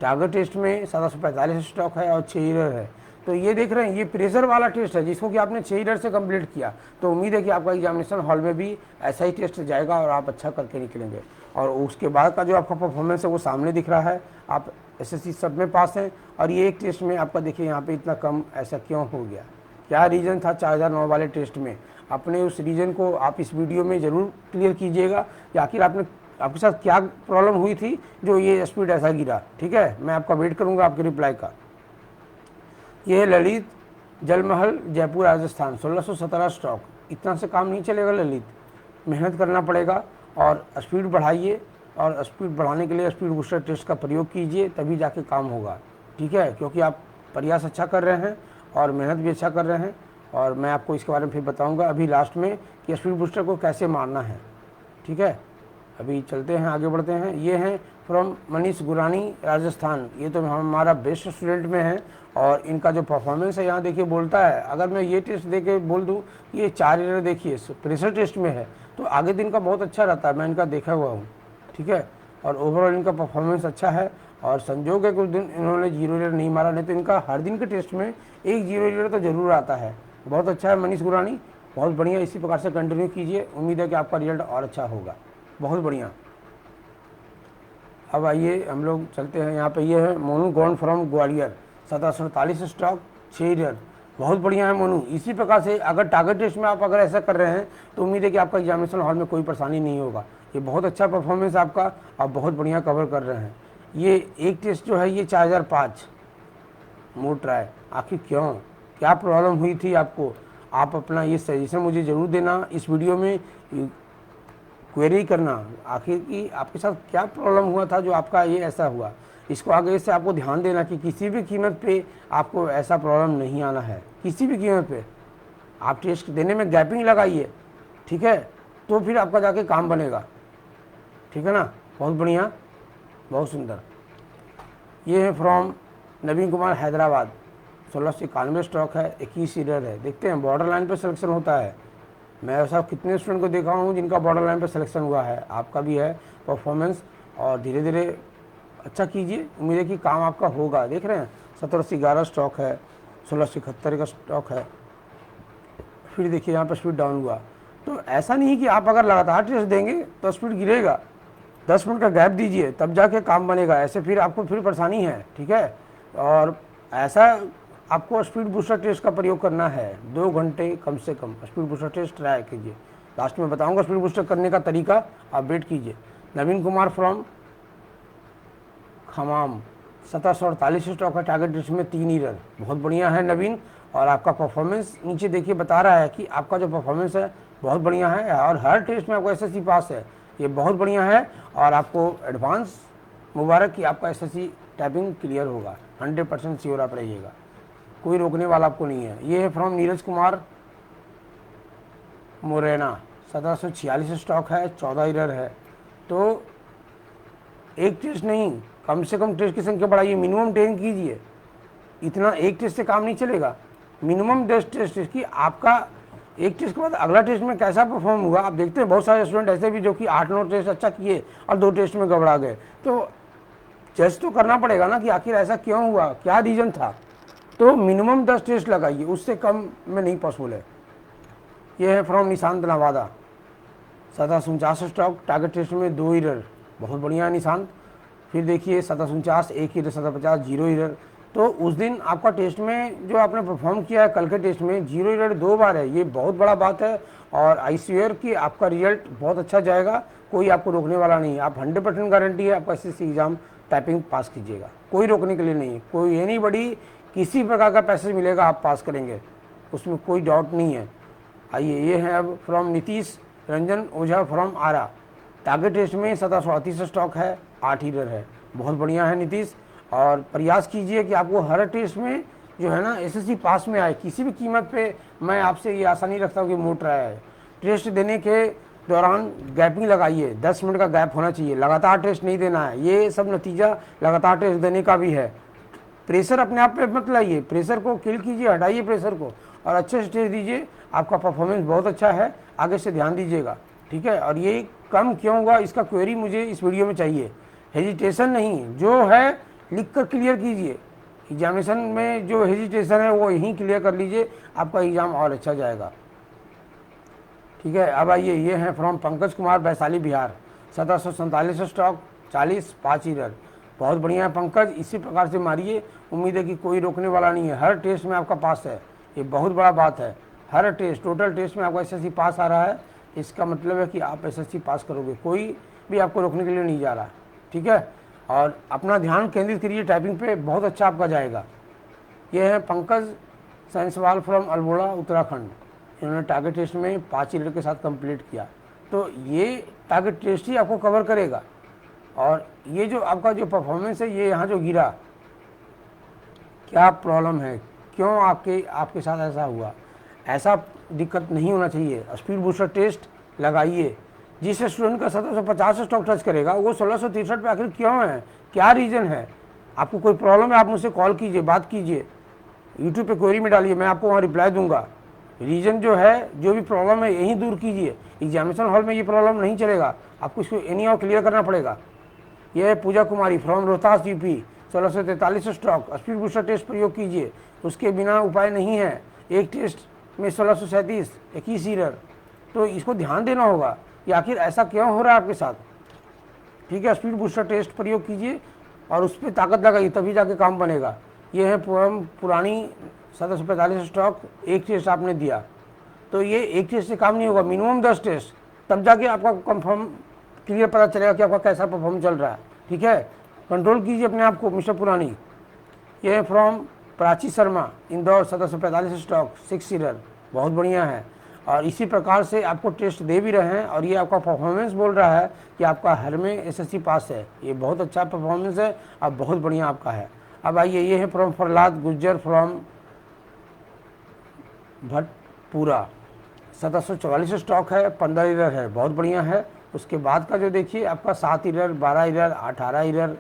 target test में 1745 स्टॉक है और 6 एरर है। तो ये देख रहे हैं, ये प्रेशर वाला टेस्ट है जिसको कि आपने 6 एरर से कंप्लीट किया। तो उम्मीद है कि आपका एग्जामिनेशन हॉल में भी ऐसा ही टेस्ट जाएगा और आप अच्छा करके निकलेंगे। और उसके बाद का जो आपका परफॉर्मेंस है वो सामने दिख रहा है, आप SSC सब में पास हैं। और ये एक टेस्ट में आपका देखिए यहाँ पे इतना कम ऐसा क्यों हो गया, क्या रीज़न था 4009 वाले टेस्ट में। अपने उस रीज़न को आप इस वीडियो में ज़रूर क्लियर कीजिएगा कि आखिर आपके साथ क्या प्रॉब्लम हुई थी जो ये स्पीड ऐसा गिरा। ठीक है, मैं आपका वेट करूँगा आपके रिप्लाई का। ये है ललित जलमहल, जयपुर राजस्थान, 1617 स्टॉक। इतना से काम नहीं चलेगा ललित, मेहनत करना पड़ेगा और स्पीड बढ़ाइए। और स्पीड बढ़ाने के लिए स्पीड बूस्टर टेस्ट का प्रयोग कीजिए, तभी जाके काम होगा। ठीक है, क्योंकि आप प्रयास अच्छा कर रहे हैं और मेहनत भी अच्छा कर रहे हैं। और मैं आपको इसके बारे में फिर बताऊंगा अभी लास्ट में कि स्पीड बूस्टर को कैसे मारना है। ठीक है, अभी चलते हैं, आगे बढ़ते हैं। ये हैं फ्रॉम मनीष गुरानी राजस्थान, ये तो हमारा बेस्ट स्टूडेंट में है। और इनका जो परफॉर्मेंस है यहाँ देखिए बोलता है, अगर मैं ये टेस्ट दे के बोल दूँ ये 4 एरर देखिए प्रेशर टेस्ट में है, तो आगे दिन का बहुत अच्छा रहता है, मैं इनका देखा हुआ हूँ। ठीक है, और ओवरऑल इनका परफॉर्मेंस अच्छा है। और संजोग है कुछ दिन इन्होंने 0 एरर नहीं मारा, नहीं तो इनका हर दिन के टेस्ट में एक 0 एरर तो जरूर आता है। बहुत अच्छा है मनीष गुरानी, बहुत बढ़िया, इसी प्रकार से कंटिन्यू कीजिए, उम्मीद है कि आपका रिजल्ट और अच्छा होगा। बहुत बढ़िया। अब आइए हम लोग चलते हैं, यहाँ पे ये है Monu Gond from Gwalior, 1747 stock, 6 error, बहुत बढ़िया है मोनू। इसी प्रकार से अगर टारगेट टेस्ट में आप अगर ऐसा कर रहे हैं तो उम्मीद है कि आपका एग्जामिनेशन हॉल में कोई परेशानी नहीं होगा। ये बहुत अच्छा परफॉर्मेंस आपका, आप बहुत बढ़िया कवर कर रहे हैं। ये एक टेस्ट जो है ये 4005 मोड ट्राई, आखिर क्यों, क्या प्रॉब्लम हुई थी आपको, आप अपना ये सजेशन मुझे ज़रूर देना, इस वीडियो में क्वेरी करना आखिर कि आपके साथ क्या प्रॉब्लम हुआ था जो आपका ये ऐसा हुआ। इसको आगे से आपको ध्यान देना कि किसी भी कीमत पे आपको ऐसा प्रॉब्लम नहीं आना है, किसी भी कीमत पे। आप टेस्ट देने में गैपिंग लगाइए, ठीक है, तो फिर आपका जाके काम बनेगा। ठीक है ना, बहुत बढ़िया, बहुत सुंदर। ये है from Naveen Kumar Hyderabad, 1691 stock है, 21 एरर है। देखते हैं बॉर्डर लाइन पर सिलेक्शन होता है। मैं ऐसा कितने स्टूडेंट को देखा हूँ जिनका बॉर्डर लाइन पर सिलेक्शन हुआ है, आपका भी है परफॉर्मेंस। और धीरे धीरे अच्छा कीजिए, उम्मीद है कि काम आपका होगा। देख रहे हैं 1711 स्टॉक है, 1671 का स्टॉक है। फिर देखिए यहाँ पर स्पीड डाउन हुआ। तो ऐसा नहीं कि आप अगर लगातार टेस्ट देंगे तो स्पीड गिरेगा, 10 मिनट का गैप दीजिए तब जाके काम बनेगा, ऐसे फिर आपको फिर परेशानी है, ठीक है। और ऐसा आपको स्पीड बूस्टर टेस्ट का प्रयोग करना है, 2 घंटे कम से कम स्पीड बूस्टर टेस्ट ट्राई कीजिए। लास्ट में बताऊंगा स्पीड बूस्टर करने का तरीका, आप वेट कीजिए। नवीन कुमार फ्रॉम खमाम 1748 स्टॉक है, टारगेट टेस्ट में 3 ईरर, बहुत बढ़िया है नवीन। और आपका परफॉर्मेंस नीचे देखिए बता रहा है कि आपका जो परफॉर्मेंस है बहुत बढ़िया है और हर टेस्ट में आपको एसएससी पास है, ये बहुत बढ़िया है। और आपको एडवांस मुबारक कि आपका एसएससी टाइपिंग क्लियर होगा, 100% श्योर आप रहिएगा, कोई रोकने वाला आपको नहीं है। ये है फ्रॉम नीरज कुमार मुरैना 1746 स्टॉक है, 14 ईरर है। तो एक टेस्ट नहीं, कम से कम टेस्ट की संख्या बढ़ाइए, मिनिमम 10 कीजिए, इतना एक टेस्ट से काम नहीं चलेगा, मिनिमम 10 टेस्ट की। आपका एक टेस्ट के बाद अगला टेस्ट में कैसा परफॉर्म हुआ आप देखते हैं। बहुत सारे स्टूडेंट ऐसे भी जो कि 8-9 टेस्ट अच्छा किए और 2 टेस्ट में गड़बड़ा गए। तो टेस्ट तो करना पड़ेगा ना कि आखिर ऐसा क्यों हुआ, क्या रीज़न था। तो मिनिमम 10 टेस्ट लगाइए, उससे कम में नहीं पॉसिबल है। ये है from Nishant Nawada 1749 stroke, target test में 2 ईरर, बहुत बढ़िया है निशांत। फिर देखिए 1749 1 ईरर, 1750 0 ईरर। तो उस दिन आपका टेस्ट में जो आपने परफॉर्म किया है कल के टेस्ट में 0 ईरर 2 बार है, ये बहुत बड़ा बात है। और आई श्योर कि आपका रिजल्ट बहुत अच्छा जाएगा, कोई आपको रोकने वाला नहीं है। आप 100% गारंटी है आपका एसएससी एग्जाम टाइपिंग पास कीजिएगा, कोई रोकने के लिए नहीं है। कोई ये नहीं बड़ी किसी प्रकार का पैसेज मिलेगा आप पास करेंगे, उसमें कोई डाउट नहीं है। आइए ये है अब from Nitish Ranjan Ojha from Arrah, target test में 1738 स्टॉक है, 8 ईरर है, बहुत बढ़िया है नीतीश। और प्रयास कीजिए कि आपको हर टेस्ट में जो है ना एसएससी पास में आए, किसी भी कीमत पे। मैं आपसे ये आशा नहीं रखता हूँ कि मोट रहा है। टेस्ट देने के दौरान गैपिंग लगाइए, 10 मिनट का गैप होना चाहिए, लगातार टेस्ट नहीं देना है। ये सब नतीजा लगातार टेस्ट देने का भी है। प्रेशर अपने आप पे मत लाइए, प्रेशर को किल कीजिए, हटाइए प्रेशर को और अच्छे से टेस्ट दीजिए। आपका परफॉर्मेंस बहुत अच्छा है, आगे से ध्यान दीजिएगा, ठीक है। और ये कम क्यों हुआ इसका क्वेरी मुझे इस वीडियो में चाहिए, हेजिटेशन नहीं, जो है लिख कर क्लियर कीजिए। एग्जामिनेशन में जो हेजिटेशन है वो यहीं क्लियर कर लीजिए, आपका एग्जाम और अच्छा जाएगा, ठीक है। अब आइए ये है from Pankaj Kumar Vaishali Bihar 1747 stock, 40 5 error, बहुत बढ़िया है पंकज, इसी प्रकार से मारिए। उम्मीद है कि कोई रोकने वाला नहीं है, हर टेस्ट में आपका पास है, ये बहुत बड़ा बात है। हर टेस्ट टोटल टेस्ट में आपका एसएससी पास आ रहा है, इसका मतलब है कि आप एसएससी पास करोगे, कोई भी आपको रोकने के लिए नहीं जा रहा, ठीक है। और अपना ध्यान केंद्रित करिए टाइपिंग पे, बहुत अच्छा आपका जाएगा। ये है पंकज सैंसवाल फ्रॉम अल्मोड़ा उत्तराखंड, इन्होंने टारगेट टेस्ट में 5 ईरर के साथ कंप्लीट किया। तो ये टारगेट टेस्ट ही आपको कवर करेगा। और ये जो आपका जो परफॉर्मेंस है, ये यहाँ जो गिरा, क्या प्रॉब्लम है, क्यों आपके साथ ऐसा हुआ, ऐसा दिक्कत नहीं होना चाहिए। स्पीड बूस्टर टेस्ट लगाइए। जिस स्टूडेंट का 1750 स्टॉक टच करेगा वो 1663 पे आखिर क्यों है, क्या रीज़न है। आपको कोई प्रॉब्लम है आप मुझसे कॉल कीजिए, बात कीजिए, यूट्यूब पे क्वेरी में डालिए, मैं आपको वहाँ रिप्लाई दूंगा। रीज़न जो है, जो भी प्रॉब्लम है यहीं दूर कीजिए। एग्जामिनेशन हॉल में ये प्रॉब्लम नहीं चलेगा, आपको इसको एनी हाउ क्लियर करना पड़ेगा। यह है Pooja Kumari from Rohtas UP 1643 stock, speed booster test प्रयोग कीजिए, उसके बिना उपाय नहीं है। एक टेस्ट में 1637 21 ईरर, तो इसको ध्यान देना होगा कि आखिर ऐसा क्यों हो रहा है आपके साथ, ठीक है। स्पीड बूस्टर टेस्ट प्रयोग कीजिए और उस पर ताकत लगाइए, तभी जाके काम बनेगा। ये है पुरानी 1745 स्टॉक, एक टेस्ट आपने दिया, तो ये एक टेस्ट से काम नहीं होगा, मिनिमम 10 टेस्ट, तब जाके आपका कंफर्म क्लियर पता चलेगा कि आपका कैसा परफॉर्म चल रहा है, ठीक है। कंट्रोल कीजिए अपने आप को मिस्टर पुरानी। ये है from Prachi Sharma Indore 1745 stock, 6 error, बहुत बढ़िया है। और इसी प्रकार से आपको टेस्ट दे भी रहे हैं और ये आपका परफॉर्मेंस बोल रहा है कि आपका हर में एसएससी पास है, ये बहुत अच्छा परफॉर्मेंस है, अब बहुत बढ़िया आपका है। अब आइए ये है from Prahlad Gujjar from Bhatpura 1744 stock है, 15 ईरर है, बहुत बढ़िया है। उसके बाद का जो देखिए आपका 7 ईरर, 12 ईरर, 18 ईरर,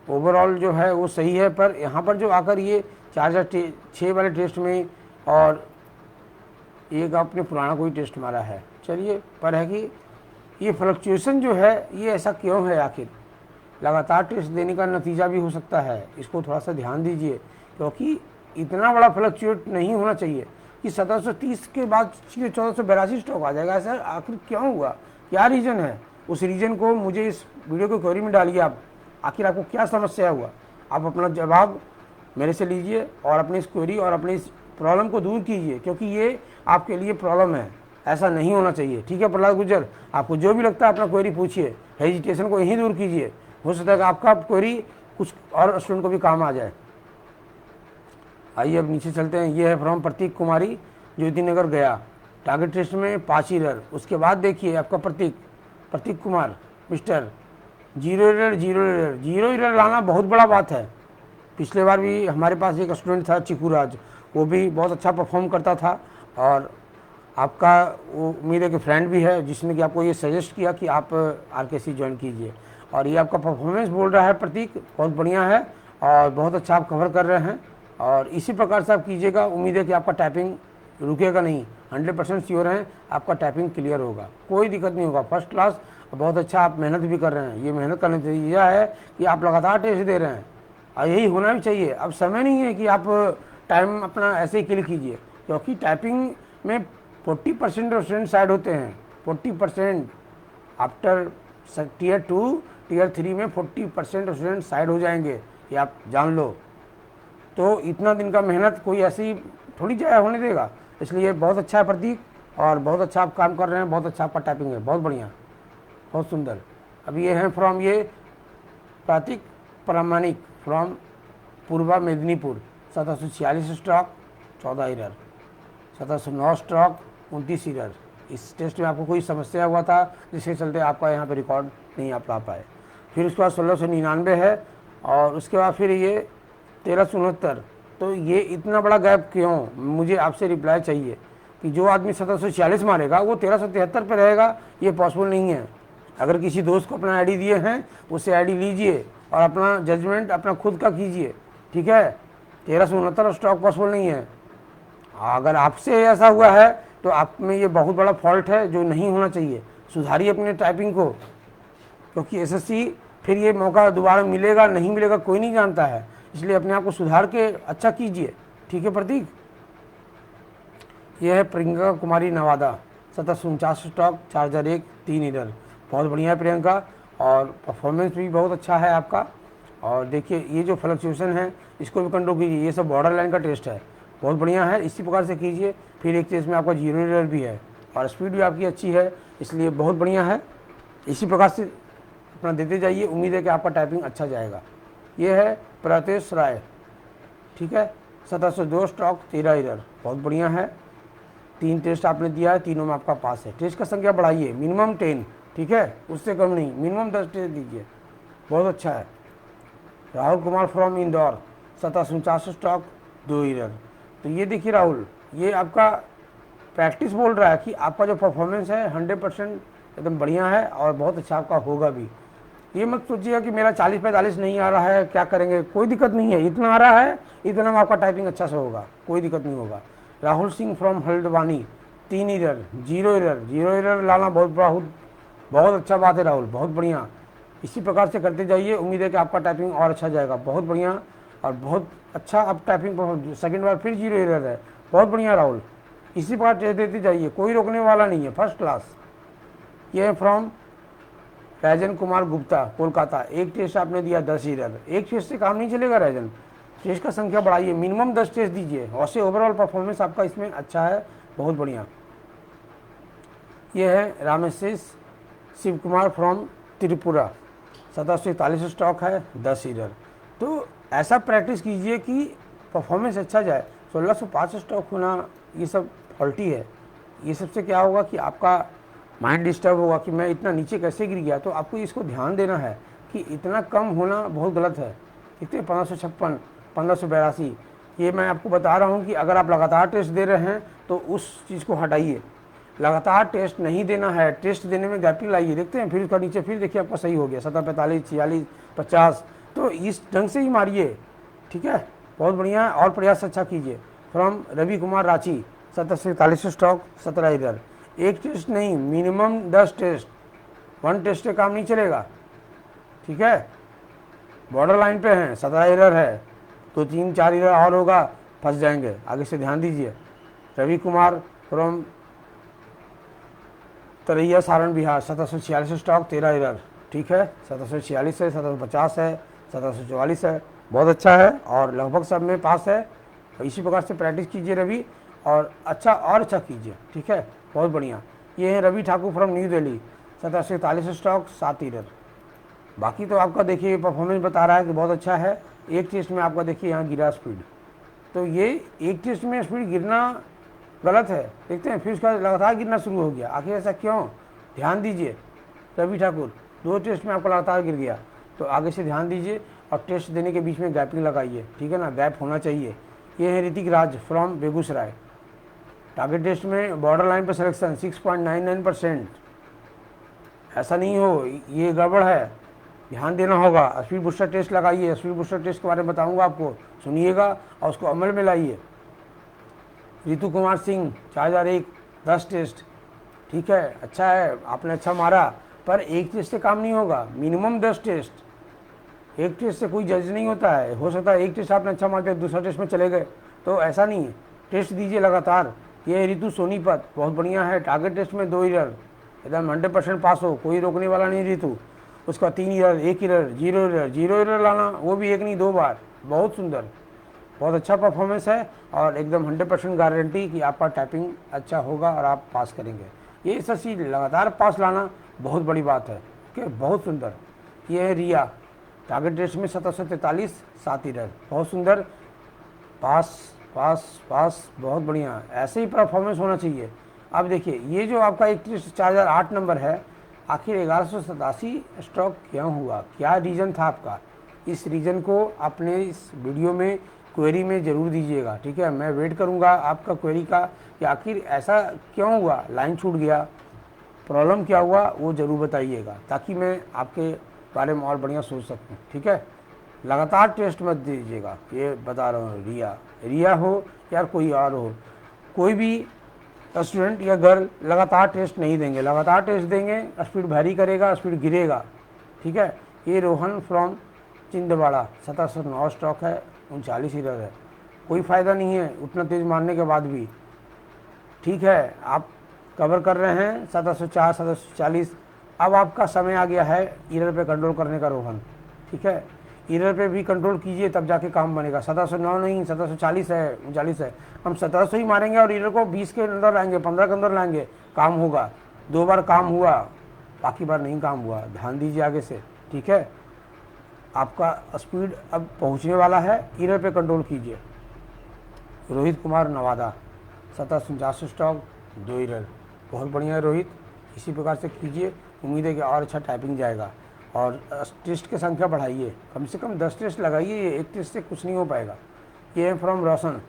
ओवरऑल जो है वो सही है। पर यहाँ पर जो आकर ये 4 वाले टेस्ट में और एक आपने पुराना कोई टेस्ट मारा है, चलिए, पर है कि ये फ्लक्चुएशन जो है ये ऐसा क्यों है, आखिर लगातार टेस्ट देने का नतीजा भी हो सकता है, इसको थोड़ा सा ध्यान दीजिए। क्योंकि इतना बड़ा फ्लक्चुएट नहीं होना चाहिए कि 1730 के बाद 1482 स्टॉक आ जाएगा। ऐसा आखिर क्यों हुआ, क्या रीज़न है? उस रीज़न को मुझे इस वीडियो की क्वेरी में डालिए आप। आखिर आपको क्या समस्या हुआ, आप अपना जवाब मेरे से लीजिए और अपनी इस क्वेरी और अपनी इस प्रॉब्लम को दूर कीजिए, क्योंकि ये आपके लिए प्रॉब्लम है। ऐसा नहीं होना चाहिए। ठीक है प्रहलाद गुर्जर, आपको जो भी लगता है अपना क्वेरी पूछिए, हेजिटेशन को यहीं दूर कीजिए। हो सकता है कि आपका क्वेरी कुछ और स्टूडेंट को भी काम आ जाए। आइए अब नीचे चलते हैं। ये है फ्रॉम प्रतीक कुमारी, ज्योति नगर गया। टारगेट टेस्ट में 5 एरर। उसके बाद देखिए आपका Prateek Kumar mister 0 error 0 error 0 error लाना बहुत बड़ा बात है। पिछले बार भी हमारे पास एक स्टूडेंट था चिकू राज, वो भी बहुत अच्छा परफॉर्म करता था और आपका वो उम्मीद है कि फ्रेंड भी है जिसने कि आपको ये सजेस्ट किया कि आप आरकेसी ज्वाइन कीजिए। और ये आपका परफॉर्मेंस बोल रहा है प्रतीक, बहुत बढ़िया है और बहुत अच्छा आप कवर कर रहे हैं और इसी प्रकार से आप कीजिएगा। उम्मीद है कि आपका टाइपिंग रुकेगा नहीं, 100% श्योर हैं आपका टाइपिंग क्लियर होगा, कोई दिक्कत नहीं होगा। फर्स्ट क्लास, बहुत अच्छा आप मेहनत भी कर रहे हैं। ये मेहनत करने से यह है कि आप लगातार टेस्ट दे रहे हैं और यही होना भी चाहिए। अब समय नहीं है कि आप टाइम अपना ऐसे ही किल कीजिए, क्योंकि टाइपिंग में 40% ऑफ स्टूडेंट साइड होते हैं। 40% आफ्टर टीयर 2 टीयर 3 में 40% ऑफ स्टूडेंट साइड हो जाएंगे, ये आप जान लो। तो इतना दिन का मेहनत कोई ऐसी थोड़ी जाया होने देगा। इसलिए बहुत अच्छा है प्रतीक और बहुत अच्छा आप काम कर रहे हैं, बहुत अच्छा आपका टाइपिंग है, बहुत बढ़िया, बहुत सुंदर। अब ये हैं फ्रॉम ये प्रतीक प्रामाणिक from Purva Medinipur, 1746 stock 14 error, 1709 stock 29 error. इस टेस्ट में आपको कोई समस्या हुआ था जिसके चलते आपका यहाँ पे रिकॉर्ड नहीं आप ला पाए। फिर उसके बाद 1699 है और उसके बाद फिर ये 1369। तो ये इतना बड़ा गैप क्यों? मुझे आपसे रिप्लाई चाहिए कि जो आदमी 1746 मारेगा वो 1373 पे रहेगा, ये पॉसिबल नहीं है। अगर किसी दोस्त को अपना आईडी दिए हैं उससे आईडी लीजिए और अपना जजमेंट अपना खुद का कीजिए। ठीक है, 1369 स्टॉक पॉसिबल नहीं है। अगर आपसे ऐसा हुआ है तो आप में ये बहुत बड़ा फॉल्ट है जो नहीं होना चाहिए। सुधारिए अपने टाइपिंग को, क्योंकि एसएससी फिर ये मौका दोबारा मिलेगा नहीं मिलेगा कोई नहीं जानता है। इसलिए अपने आप को सुधार के अच्छा कीजिए। ठीक है प्रतीक। यह है प्रियंका कुमारी नवादा, 1749 स्टॉक 4001 3 एरर। बहुत बढ़िया है प्रियंका और परफॉर्मेंस भी बहुत अच्छा है आपका। और देखिए ये जो फ्लक्चुएशन है इसको भी कंट्रोल कीजिए। ये सब बॉर्डर लाइन का टेस्ट है, बहुत बढ़िया है, इसी प्रकार से कीजिए। फिर एक टेस्ट में आपका 0 एरर भी है और स्पीड भी आपकी अच्छी है, इसलिए बहुत बढ़िया है। इसी प्रकार से अपना देते जाइए, उम्मीद है कि आपका टाइपिंग अच्छा जाएगा। ये है प्रातेश राय, ठीक है, 1702 स्टॉक 13 एरर। बहुत बढ़िया है, 3 टेस्ट आपने दिया है, तीनों में आपका पास है। टेस्ट का संख्या बढ़ाइए, मिनिमम 10, ठीक है, उससे कम नहीं, मिनिमम 10 टेस्ट दीजिए, बहुत अच्छा है। Rahul Kumar from Indore, 1749 stock 2 error. तो ये देखिए राहुल, ये आपका प्रैक्टिस बोल रहा है कि आपका जो परफॉर्मेंस है 100% एकदम बढ़िया है और बहुत अच्छा आपका होगा भी। ये मत सोचिएगा कि मेरा 40-45 नहीं आ रहा है, क्या करेंगे, कोई दिक्कत नहीं है, इतना आ रहा है इतना में आपका टाइपिंग अच्छा से होगा, कोई दिक्कत नहीं होगा। Rahul Singh from Haldwani, 3 error 0 error. 0 error लाना बहुत अच्छा बात है राहुल, बहुत बढ़िया। इसी प्रकार से करते जाइए, उम्मीद है कि आपका टाइपिंग और अच्छा जाएगा, बहुत बढ़िया और बहुत अच्छा। अब टाइपिंग सेकंड बार फिर 0 एरर है, बहुत बढ़िया राहुल। इसी प्रकार टेस्ट देते जाइए, कोई रोकने वाला नहीं है, फर्स्ट क्लास। ये है फ्रॉम राजन कुमार गुप्ता, कोलकाता। एक टेस्ट आपने दिया 10 एरर। एक टेस्ट से काम नहीं चलेगा राजन, टेस्ट का संख्या बढ़ाइए, मिनिमम 10 टेस्ट दीजिए और से ओवरऑल परफॉर्मेंस आपका इसमें अच्छा है, बहुत बढ़िया। ये है रामेशेष शिव कुमार फ्रॉम त्रिपुरा, 1741 स्टॉक है 10 एरर। तो ऐसा प्रैक्टिस कीजिए कि परफॉर्मेंस अच्छा जाए। 1605 स्टॉक होना ये सब फॉल्टी है। ये सबसे क्या होगा कि आपका माइंड डिस्टर्ब होगा कि मैं इतना नीचे कैसे गिर गया। तो आपको इसको ध्यान देना है कि इतना कम होना बहुत गलत है। कितने 1556, 1582, ये मैं आपको बता रहा हूँ कि अगर आप लगातार टेस्ट दे रहे हैं तो उस चीज़ को हटाइए। लगातार टेस्ट नहीं देना है, टेस्ट देने में गैपिंग लाइए, देखते हैं फिर उसका नीचे फिर देखिए आपका सही हो गया 1745, 46, 50। तो इस ढंग से ही मारिए, ठीक है, बहुत बढ़िया है और प्रयास अच्छा कीजिए। From Ravi Kumar Ranchi, 1741 stroke 17 error. एक टेस्ट नहीं, मिनिमम 10 टेस्ट, 1 टेस्ट से काम नहीं चलेगा, ठीक है। बॉर्डर लाइन पे हैं, 17 एरर है, तो 3-4 एरर और होगा फंस जाएंगे, आगे से ध्यान दीजिए। Ravi Kumar from Taraiya Saran Bihar 1746 stroke 13 error, ठीक है। 1746 है, 1750 है, 1744 है, बहुत अच्छा है और लगभग सब में पास है। इसी प्रकार से प्रैक्टिस कीजिए रवि, और अच्छा कीजिए, ठीक है, बहुत बढ़िया। ये है Ravi Thakur from New Delhi 1741 stroke 7 error. बाकी तो आपका देखिए परफॉर्मेंस बता रहा है कि बहुत अच्छा है। एक टेस्ट में आपका देखिए यहाँ गिरा स्पीड, तो ये एक टेस्ट में स्पीड गिरना गलत है, देखते हैं। फिर उसका लगातार गिरना शुरू हो गया, आखिर ऐसा क्यों? ध्यान दीजिए रवि ठाकुर, 2 टेस्ट में आपका लगातार गिर गया, तो आगे से ध्यान दीजिए और टेस्ट देने के बीच में गैपिंग लगाइए, ठीक है ना, गैप होना चाहिए। ये है ऋतिक राज फ्रॉम बेगूसराय, टारगेट टेस्ट में बॉर्डर लाइन पर सिलेक्शन 6.99%। ऐसा नहीं हो, ये गड़बड़ है, ध्यान देना होगा। स्पीड बूस्टर टेस्ट लगाइए, स्पीड बूस्टर टेस्ट के बारे में बताऊंगा आपको, सुनिएगा और उसको अमल में लाइए। रितु कुमार सिंह 4001 10 टेस्ट, ठीक है, अच्छा है, आपने अच्छा मारा, पर एक टेस्ट से काम नहीं होगा, मिनिमम 10 टेस्ट। एक टेस्ट से कोई जज नहीं होता है, हो सकता है एक टेस्ट आपने अच्छा मारते दूसरा टेस्ट में चले गए, तो ऐसा नहीं है, टेस्ट दीजिए लगातार। ये ऋतु सोनीपत बहुत बढ़िया है, टारगेट टेस्ट में 2 इरर, एकदम 100% पास हो, कोई रोकने वाला नहीं ऋतु। उसका 3 इरर, 1 इरर, 0 इरर लाना, वो भी 1 नहीं 2 बार, बहुत सुंदर, बहुत अच्छा परफॉर्मेंस है और एकदम 100% गारंटी कि आपका टाइपिंग अच्छा होगा और आप पास करेंगे। ये सब चीज़ लगातार पास लाना बहुत बड़ी बात है, ओके, बहुत सुंदर। ये है रिया, टारगेट टेस्ट में 1743 7 इरर, बहुत सुंदर, पास पास पास, बहुत बढ़िया, ऐसे ही परफॉर्मेंस होना चाहिए। अब देखिए ये जो आपका 41,4008 नंबर है, आखिर 1187 स्ट्रोक क्यों हुआ, क्या रीज़न था आपका? इस रीज़न को अपने इस वीडियो में क्वेरी में ज़रूर दीजिएगा, ठीक है। मैं वेट करूंगा आपका क्वेरी का कि आखिर ऐसा क्यों हुआ, लाइन छूट गया, प्रॉब्लम क्या हुआ, वो ज़रूर बताइएगा, ताकि मैं आपके बारे में और बढ़िया सोच सकूँ, ठीक है। लगातार टेस्ट मत दीजिएगा, ये बता रहा हूँ। रिया हो या कोई और हो, कोई भी स्टूडेंट या गर्ल लगातार टेस्ट नहीं देंगे, लगातार टेस्ट देंगे स्पीड वैरी करेगा, स्पीड गिरेगा, ठीक है। ये रोहन फ्रॉम चिंदवाड़ा 1709 स्टॉक है, 39 इरर है, कोई फ़ायदा नहीं है उतना तेज़ मारने के बाद भी, ठीक है। आप कवर कर रहे हैं 1704 1740, अब आपका समय आ गया है इरर पे कंट्रोल करने का रोहन, ठीक है। इरर पे भी कंट्रोल कीजिए तब जाके काम बनेगा। 1709 नहीं, 1740 है, 39 है, हम 1700 ही मारेंगे और इरर को 20 के अंदर लाएंगे, 15 के अंदर लाएंगे, काम होगा। 2 बार काम हुआ, बाकी बार नहीं काम हुआ, ध्यान दीजिए आगे से, ठीक है। आपका स्पीड अब पहुंचने वाला है, इरर पे कंट्रोल कीजिए। रोहित कुमार नवादा 1749 स्टॉक 2 इरर, बहुत बढ़िया है रोहित, इसी प्रकार से कीजिए, उम्मीद है कि और अच्छा टाइपिंग जाएगा। और टेस्ट की संख्या बढ़ाइए, कम से कम 10 टेस्ट लगाइए, एक टेस्ट से कुछ नहीं हो पाएगा। ये है from Roshan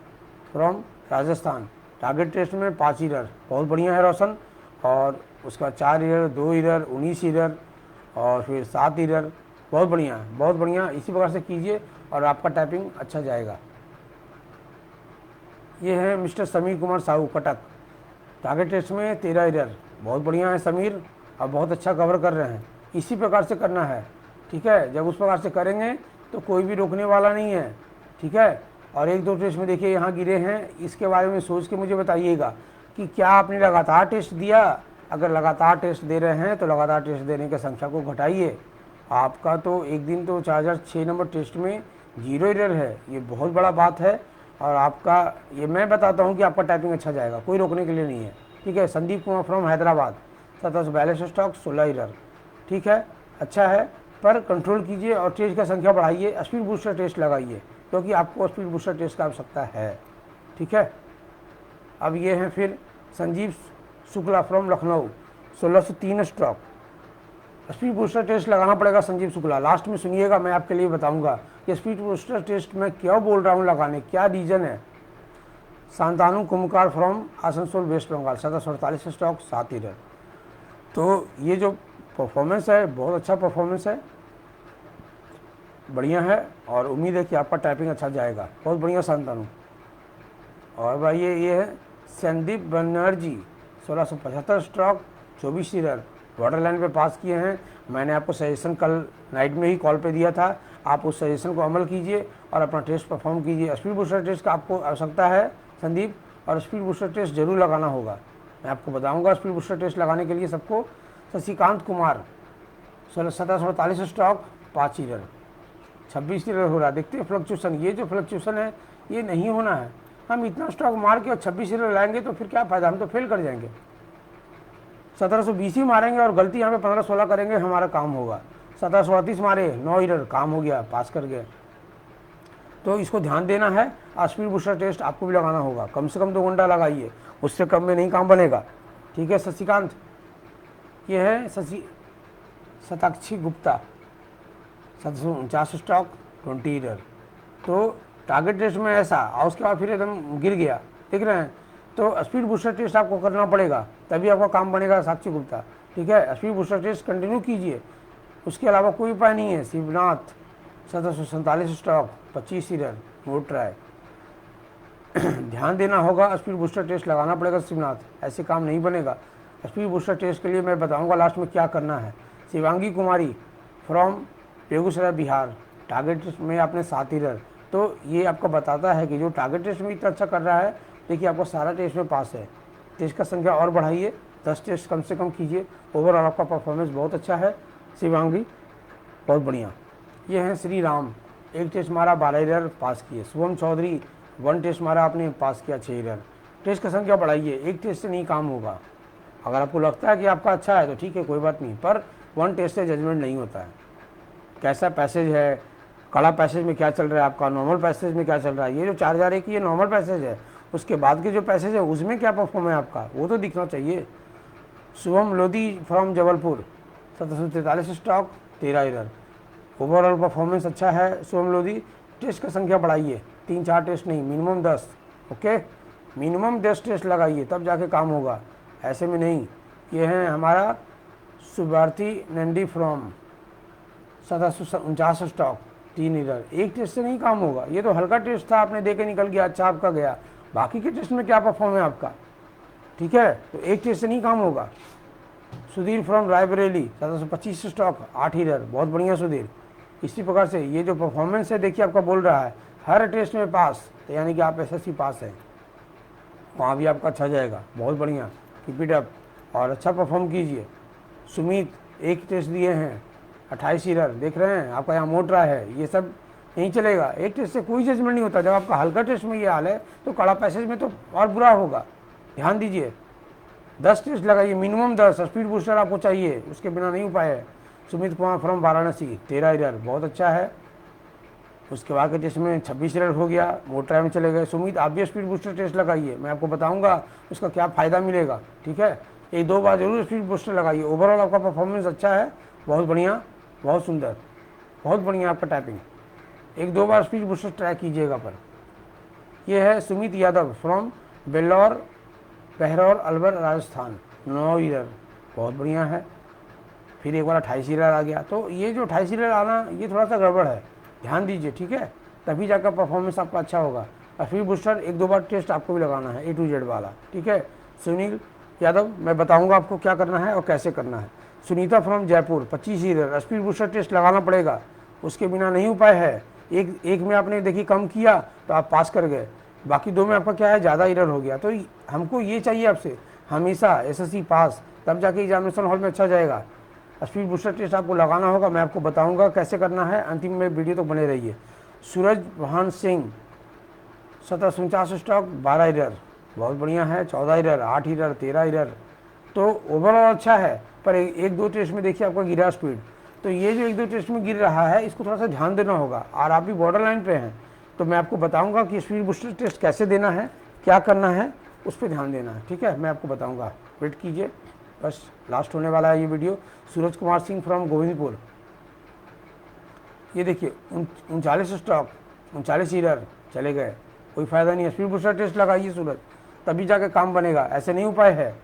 from Rajasthan, target test में 5 इरर, बहुत बढ़िया है रोशन, और उसका 4 इरर, 2 इरर, 19 इरर और फिर 7 इरर, बहुत बढ़िया है, बहुत बढ़िया। इसी प्रकार से कीजिए और आपका टाइपिंग अच्छा जाएगा। ये है mister Sameer Kumar Sahu Cuttack, target test में 13 इरर, बहुत बढ़िया है समीर, और बहुत अच्छा कवर कर रहे हैं। इसी प्रकार से करना है, ठीक है। जब उस प्रकार से करेंगे तो कोई भी रोकने वाला नहीं है, ठीक है। और 1-2 टेस्ट में देखिए यहाँ गिरे हैं, इसके बारे में सोच के मुझे बताइएगा कि क्या आपने लगातार टेस्ट दिया। अगर लगातार टेस्ट दे रहे हैं तो लगातार टेस्ट देने की संख्या को घटाइए। आपका तो एक दिन तो 4006 नंबर टेस्ट में 0 इरर है, ये बहुत बड़ा बात है। और आपका ये मैं बताता हूँ कि आपका टाइपिंग अच्छा जाएगा, कोई रोकने के लिए नहीं है, ठीक है। Sandeep Kumar from Hyderabad 1742 stock 16 error, ठीक है, अच्छा है, पर कंट्रोल कीजिए और टेस्ट की संख्या बढ़ाइए, स्पीड बूस्टर टेस्ट लगाइए, क्योंकि आपको स्पीड बूस्टर टेस्ट की आवश्यकता है, ठीक है। अब ये हैं फिर Sanjeev Shukla from Lucknow 1603 stroke, speed booster test लगाना पड़ेगा संजीव शुक्ला, लास्ट में सुनिएगा, मैं आपके लिए बताऊंगा कि स्पीड बूस्टर टेस्ट मैं क्यों बोल रहा हूँ लगाने, क्या रीज़न है। शांतानु कुमकार from Asansol west Bengal 1748 stock 7 error. तो ये जो परफॉर्मेंस है बहुत अच्छा परफॉर्मेंस है, बढ़िया है, और उम्मीद है कि आपका टाइपिंग अच्छा जाएगा, बहुत बढ़िया शांतानु। और भाई ये है Sandeep Banerjee 1675 stroke 24 error, border line पे पास किए हैं। मैंने आपको सजेशन कल नाइट में ही कॉल पे दिया था, आप उस सजेशन को अमल कीजिए और अपना टेस्ट परफॉर्म कीजिए। स्पीड बूस्टर टेस्ट का आपको आवश्यकता है संदीप, और स्पीड बूस्टर टेस्ट जरूर लगाना होगा। मैं आपको बताऊंगा स्पीड बूस्टर टेस्ट लगाने के लिए सबको। Shashikant Kumar 1748 stock, 5 error, 26 error हो रहा है। देखते हैं फ्लक्चुएशन, ये जो फ्लक्चुएशन है ये नहीं होना है। हम इतना स्टॉक मार के और 26 ईरर लाएंगे तो फिर क्या फ़ायदा, हम तो फेल कर जाएंगे। 1720 ही मारेंगे और गलती यहाँ पे 15-16 करेंगे, हमारा काम होगा। 1738 मारे, 9 ईरर, काम हो गया, पास कर गए। तो इसको ध्यान देना है। स्पीड बूस्टर टेस्ट आपको भी लगाना होगा, कम से कम 2 घंटा लगाइए, उससे कम में नहीं काम बनेगा। ठीक है शशिकांत, ये है शताक्षी गुप्ता 749 स्टॉक, 20 ईरर। तो टारगेट टेस्ट में ऐसा, और उसके बाद फिर एकदम गिर गया, देख रहे हैं। तो स्पीड बूस्टर टेस्ट आपको करना पड़ेगा, तभी आपका काम बनेगा साक्षी गुप्ता। ठीक है, स्पीड बूस्टर टेस्ट कंटिन्यू कीजिए, उसके अलावा कोई उपाय नहीं है। Shivnath 1747 stock, 25 error, know try. ध्यान देना होगा, स्पीड बूस्टर टेस्ट लगाना पड़ेगा शिवनाथ, ऐसे काम नहीं बनेगा। स्पीड बूस्टर टेस्ट के लिए मैं बताऊंगा लास्ट में क्या करना है। Shivangi Kumari from Begusarai Bihar, target test में आपने 7 ईरर। तो ये आपको बताता है कि जो टारगेट टेस्ट में इतना अच्छा कर रहा है, देखिए आपको सारा टेस्ट में पास है। टेस्ट का संख्या और बढ़ाइए, 10 टेस्ट कम से कम कीजिए। ओवरऑल आपका परफॉर्मेंस बहुत अच्छा है शिवांगी, बहुत बढ़िया। ये हैं श्री राम, 1 टेस्ट मारा, 12 ईरर, पास किए। शुभम चौधरी 1 टेस्ट मारा, आपने पास किया, 6 ईरर। टेस्ट का संख्या बढ़ाइए, 1 टेस्ट से नहीं काम होगा। अगर आपको लगता है कि आपका अच्छा है तो ठीक है, कोई बात नहीं, पर 1 टेस्ट से जजमेंट नहीं होता है। कैसा पैसेज है, कड़ा पैसेज में क्या चल रहा है आपका, नॉर्मल पैसेज में क्या चल रहा है। ये जो 4001 की ये नॉर्मल पैसेज है, उसके बाद के जो पैसेज है उसमें क्या परफॉर्म है आपका, वो तो दिखना चाहिए। Shubham Lodhi from Jabalpur 1743 stock, 13 error. Overall performance अच्छा है शुभम लोधी। टेस्ट का संख्या बढ़ाइए, 3-4 टेस्ट नहीं, मिनिमम 10। ओके, मिनिमम 10 टेस्ट लगाइए, तब जाके काम होगा, ऐसे में नहीं। ये है हमारा Subharti Nandi from 1749 stroke, 3 error. 1 test से नहीं काम होगा, ये तो हल्का टेस्ट था, आपने दे के निकल गया, अच्छा आपका गया। बाकी के टेस्ट में क्या परफॉर्म है आपका, ठीक है, तो 1 टेस्ट से नहीं काम होगा। Sudhir from Raebareli 1725 stock, 8 error, बहुत बढ़िया सुधीर। इसी प्रकार से ये जो परफॉर्मेंस है देखिए आपका बोल रहा है हर टेस्ट में पास, तो यानी कि आप एसएससी पास है, वहाँ भी आपका अच्छा जाएगा, बहुत बढ़िया, कीप इट अप और अच्छा परफॉर्म कीजिए। सुमित 1 टेस्ट दिए हैं, 28 ईरर, देख रहे हैं आपका यहाँ मोटा है, ये सब नहीं चलेगा। 1 टेस्ट से कोई जजमेंट नहीं होता। जब आपका हल्का टेस्ट में ये हाल है तो कड़ा पैसेज में तो और बुरा होगा, ध्यान दीजिए। 10 टेस्ट लगाइए, मिनिमम 10। स्पीड बूस्टर आपको चाहिए, उसके बिना नहीं उपाय है। सुमित कुमार फ्रॉम वाराणसी, 13 ईरर, बहुत अच्छा है। उसके बाद के टेस्ट में 26 ईरर हो गया, मोटा में चले गए। सुमित आप भी स्पीड बूस्टर टेस्ट लगाइए, मैं आपको बताऊंगा उसका क्या फ़ायदा मिलेगा। ठीक है, 1-2 बार जरूर स्पीड बूस्टर लगाइए। ओवरऑल आपका परफॉर्मेंस अच्छा है, बहुत बढ़िया, बहुत सुंदर, बहुत बढ़िया आपका टाइपिंग। 1-2 बार स्पीड बूस्टर ट्राई कीजिएगा। पर यह है सुमित यादव फ्रॉम बेल्लौर बहरौर अलवर राजस्थान, 9 ईरर, बहुत बढ़िया है। फिर एक बार 28 ईरर आ गया। तो ये जो 28 ईरर आना ये थोड़ा सा गड़बड़ है, ध्यान दीजिए, ठीक है, तभी जाकर परफॉर्मेंस आपका अच्छा होगा। और फिर बूस्टर 1-2 बार टेस्ट आपको भी लगाना है, A to Z वाला, ठीक है। सुनील यादव, मैं बताऊंगा आपको क्या करना है और कैसे करना है। Sunita from Jaipur, 25 error, speed booster test लगाना पड़ेगा, उसके बिना नहीं उपाय है। एक में आपने देखिए कम किया तो आप पास कर गए, बाकी 2 में आपका क्या है, ज़्यादा ईरर हो गया। तो हमको ये चाहिए आपसे हमेशा एसएससी पास, तब जाके एग्जामिनेशन हॉल में अच्छा जाएगा। स्पीड बूस्टर टेस्ट आपको लगाना होगा, मैं आपको बताऊंगा कैसे करना है, अंतिम में वीडियो तो बने रहिए। सूरज भान सिंह 1749 स्टॉक, 12 ईरर, बहुत बढ़िया है। 14 ईरर, 8 ईरर, 13 ईरर। तो ओवरऑल अच्छा है, पर 1-2 टेस्ट में देखिए आपका गिरा स्पीड। तो ये जो 1-2 टेस्ट में गिर रहा है, इसको थोड़ा सा ध्यान देना होगा। और आप भी बॉर्डर लाइन पे हैं, तो मैं आपको बताऊंगा कि स्पीड बूस्टर टेस्ट कैसे देना है, क्या करना है, उस पर ध्यान देना है, ठीक है। मैं आपको बताऊंगा, वेट कीजिए, बस लास्ट होने वाला है ये वीडियो। सूरज कुमार सिंह फ्रॉम गोविंदपुर, ये देखिए 39 स्टॉक, 39 ईरर, चले गए, कोई फ़ायदा नहीं है। स्पीड बूस्टर टेस्ट लगाइए सूरज, तभी जाके काम बनेगा, ऐसे नहीं उपाय है।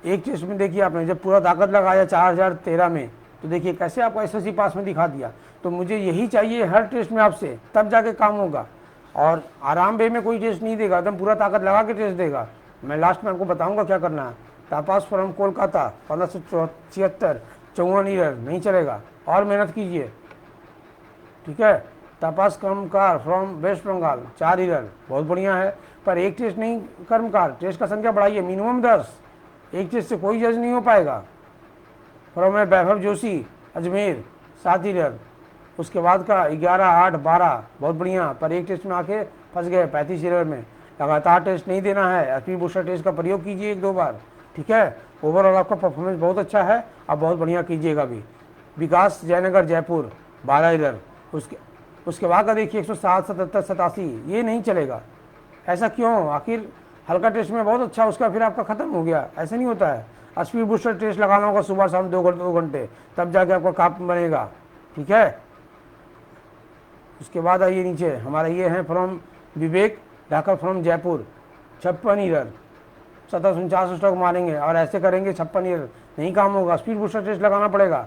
1 टेस्ट में देखिए आपने जब पूरा ताकत लगाया 4013 में, तो देखिए कैसे आपको एसएससी पास में दिखा दिया। तो मुझे यही चाहिए हर टेस्ट में आपसे, तब जाके काम होगा। और आराम वे में कोई टेस्ट नहीं देगा, एकदम पूरा ताकत लगा के टेस्ट देगा। मैं लास्ट में आपको बताऊंगा क्या करना है। तापास फ्रॉम कोलकाता 1576, 54 ईरर, नहीं चलेगा, और मेहनत कीजिए। ठीक है। तपास कर्मकार फ्रॉम वेस्ट बंगाल 4 एरर, बहुत बढ़िया है, पर एक टेस्ट नहीं कर्मकार, टेस्ट का संख्या बढ़ाइए, मिनिमम 10, एक टेस्ट से कोई जज नहीं हो पाएगा। फ्रॉम है वैभव जोशी अजमेर 7 एरर, उसके बाद का 11, 8, 12, बहुत बढ़िया, पर एक टेस्ट में आके फंस गए 35 एरर में। लगातार टेस्ट नहीं देना है, स्पीड बूस्टर टेस्ट का प्रयोग कीजिए 1-2 बार, ठीक है। ओवरऑल आपका परफॉर्मेंस बहुत अच्छा है, आप बहुत बढ़िया कीजिएगा भी। विकास जयनगर जयपुर 12 एरर, उसके बाद का देखिए 107, 77, 87, ये नहीं चलेगा। ऐसा क्यों? आखिर हल्का टेस्ट में बहुत अच्छा, उसका फिर आपका खत्म हो गया, ऐसा नहीं होता है। स्पीड बूस्टर टेस्ट लगाना होगा सुबह शाम 2 घंटे, तब जाके आपका काम बनेगा, ठीक है। उसके बाद आइए नीचे, हमारा ये है from Vivek Dhakar from Jaipur 56 error, 47 stock मारेंगे और ऐसे करेंगे 56 एरर, नहीं काम होगा। स्पीड बूस्टर टेस्ट लगाना पड़ेगा,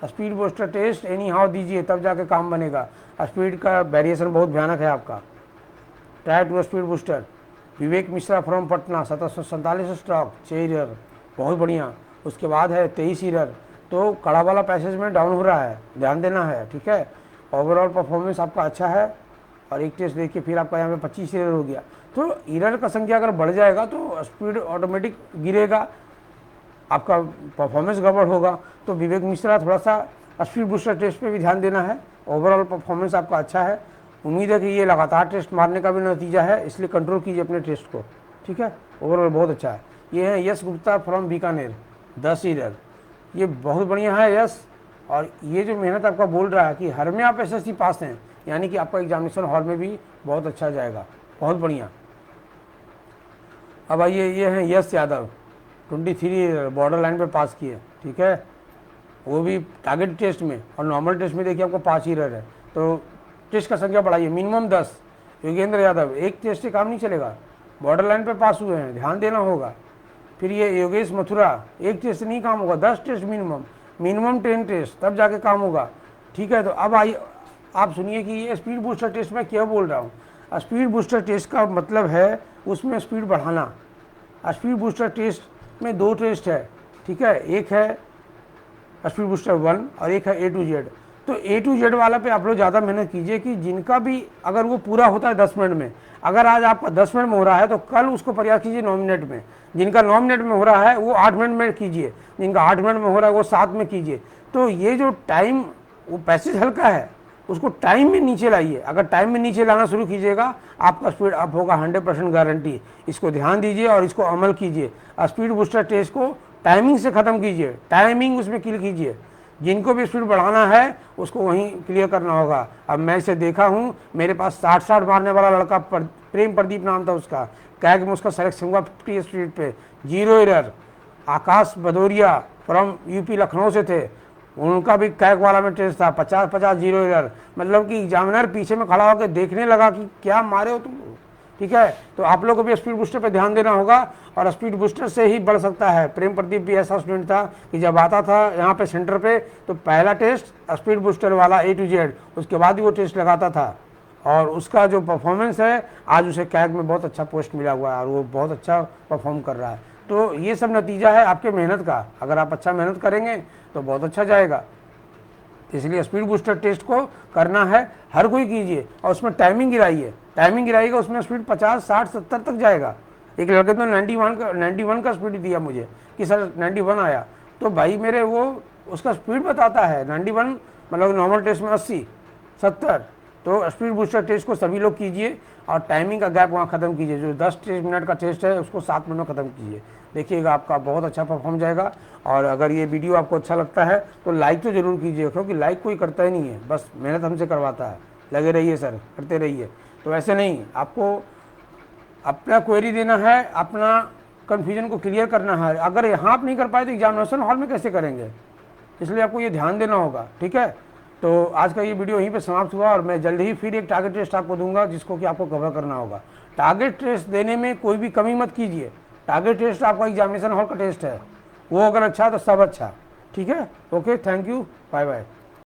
speed booster test anyhow दीजिए, तब जाके काम बनेगा। स्पीड का वेरिएशन बहुत भयानक है आपका। Try to speed booster. Vivek Mishra from Patna 47 stroke 6 error, बहुत बढ़िया। उसके बाद है 23 एरर, तो कड़ा वाला पैसेज में डाउन हो रहा है, ध्यान देना है, ठीक है। ओवरऑल परफॉर्मेंस आपका अच्छा है, और एक टेस्ट देखिए फिर आपका यहाँ पे 25 एरर हो गया। तो एरर का संख्या अगर बढ़ जाएगा तो स्पीड ऑटोमेटिक गिरेगा, आपका परफॉर्मेंस गड़बड़ होगा। तो विवेक मिश्रा थोड़ा सा स्पीड बूस्टर टेस्ट पे भी ध्यान देना है। ओवरऑल परफॉर्मेंस आपका अच्छा है, उम्मीद है कि ये लगातार टेस्ट मारने का भी नतीजा है, इसलिए कंट्रोल कीजिए अपने टेस्ट को, ठीक है। ओवरऑल बहुत अच्छा है। ये है यश गुप्ता फ्रॉम बीकानेर 10 एरर, ये बहुत बढ़िया है यश। और ये जो मेहनत आपका बोल रहा है कि हर में आप SSC पास हैं, यानी कि आपका एग्जामिनेशन हॉल में भी बहुत अच्छा जाएगा, बहुत बढ़िया। अब आइए, ये हैं यश यादव 23 बॉर्डर लाइन पे पास किए, ठीक है, वो भी टारगेट टेस्ट में, और नॉर्मल टेस्ट में देखिए आपको 5 एरर है। तो टेस्ट का संख्या बढ़ाइए, मिनिमम 10। योगेंद्र यादव, एक टेस्ट से काम नहीं चलेगा, बॉर्डर लाइन पे पास हुए हैं, ध्यान देना होगा। फिर ये योगेश मथुरा, एक टेस्ट से नहीं काम होगा, 10 टेस्ट मिनिमम 10 टेस्ट, तब जाके काम होगा, ठीक है। तो अब आइए आप सुनिए कि ये स्पीड बूस्टर टेस्ट में क्या बोल रहा हूँ। स्पीड बूस्टर टेस्ट का मतलब है उसमें स्पीड बढ़ाना। स्पीड बूस्टर टेस्ट में 2 टेस्ट है, ठीक है, एक है स्पीड बूस्टर 1 और एक है A to Z। तो A to Z वाला पे आप लोग ज़्यादा मेहनत कीजिए कि जिनका भी अगर वो पूरा होता है 10 मिनट में, अगर आज आपका 10 मिनट में हो रहा है तो कल उसको प्रयास कीजिए 9 मिनट में। जिनका 9 मिनट में हो रहा है वो 8 मिनट में कीजिए, जिनका 8 मिनट में हो रहा है वो 7 में कीजिए। तो ये जो टाइम, वो पैसेज हल्का है, उसको टाइम में नीचे लाइए। अगर टाइम में नीचे लाना शुरू कीजिएगा आपका स्पीड अप होगा, 100% गारंटी। इसको ध्यान दीजिए और इसको अमल कीजिए। स्पीड बूस्टर टेस्ट को टाइमिंग से ख़त्म कीजिए, टाइमिंग उसमें क्लियर कीजिए। जिनको भी स्पीड बढ़ाना है उसको वहीं क्लियर करना होगा। अब मैं इसे देखा हूँ, मेरे पास 60 मारने वाला लड़का प्रेम प्रदीप नाम था उसका, कैग में उसका सिलेक्शन हुआ 50 स्पीड पे, 0 error. Akash Bhadauria from UP Lucknow से थे, उनका भी कैग वाला में टेस्ट था, 50-50 0 एरर। मतलब कि एग्जामिनर पीछे में खड़ा होकर देखने लगा कि क्या मारे हो तुम, ठीक है। तो आप लोगों को भी स्पीड बूस्टर पे ध्यान देना होगा, और स्पीड बूस्टर से ही बढ़ सकता है। प्रेम प्रदीप भी ऐसा स्टूडेंट था कि जब आता था यहाँ पे सेंटर पे तो पहला टेस्ट स्पीड बूस्टर वाला A to Z, उसके बाद ही वो टेस्ट लगाता था, और उसका जो परफॉर्मेंस है आज उसे कैग में बहुत अच्छा पोस्ट मिला हुआ है और वो बहुत अच्छा परफॉर्म कर रहा है। तो ये सब नतीजा है आपके मेहनत का। अगर आप अच्छा मेहनत करेंगे तो बहुत अच्छा जाएगा। इसलिए स्पीड बूस्टर टेस्ट को करना है, हर कोई कीजिए, और उसमें टाइमिंग गिराइए। टाइमिंग गिराइएगा उसमें स्पीड 50, 60, 70 तक जाएगा। एक लड़के तो 91 का स्पीड दिया मुझे कि सर 91 आया, तो भाई मेरे वो उसका स्पीड बताता है 91, मतलब नॉर्मल टेस्ट में 80, 70। तो स्पीड बूस्टर टेस्ट को सभी लोग कीजिए, और टाइमिंग का गैप वहाँ ख़त्म कीजिए। जो 10 मिनट का टेस्ट है उसको 7 मिनट में ख़त्म कीजिए, देखिएगा आपका बहुत अच्छा परफॉर्म जाएगा। और अगर ये वीडियो आपको अच्छा लगता है तो लाइक तो ज़रूर कीजिए, क्योंकि लाइक कोई करता ही नहीं है, बस मेहनत हमसे करवाता है। लगे रहिए सर, करते रहिए। तो ऐसे नहीं, आपको अपना क्वेरी देना है, अपना कन्फ्यूजन को क्लियर करना है। अगर यहाँ आप नहीं कर पाए तो एग्जामिनेशन हॉल में कैसे करेंगे, इसलिए आपको ये ध्यान देना होगा, ठीक है। तो आज का ये वीडियो यहीं पे समाप्त हुआ, और मैं जल्द ही फिर एक टारगेट टेस्ट आपको दूंगा जिसको कि आपको कवर करना होगा। टारगेट टेस्ट देने में कोई भी कमी मत कीजिए। टारगेट टेस्ट आपका एग्जामिनेशन हॉल का टेस्ट है, वो अगर अच्छा तो सब अच्छा, ठीक है। Okay, thank you, bye bye.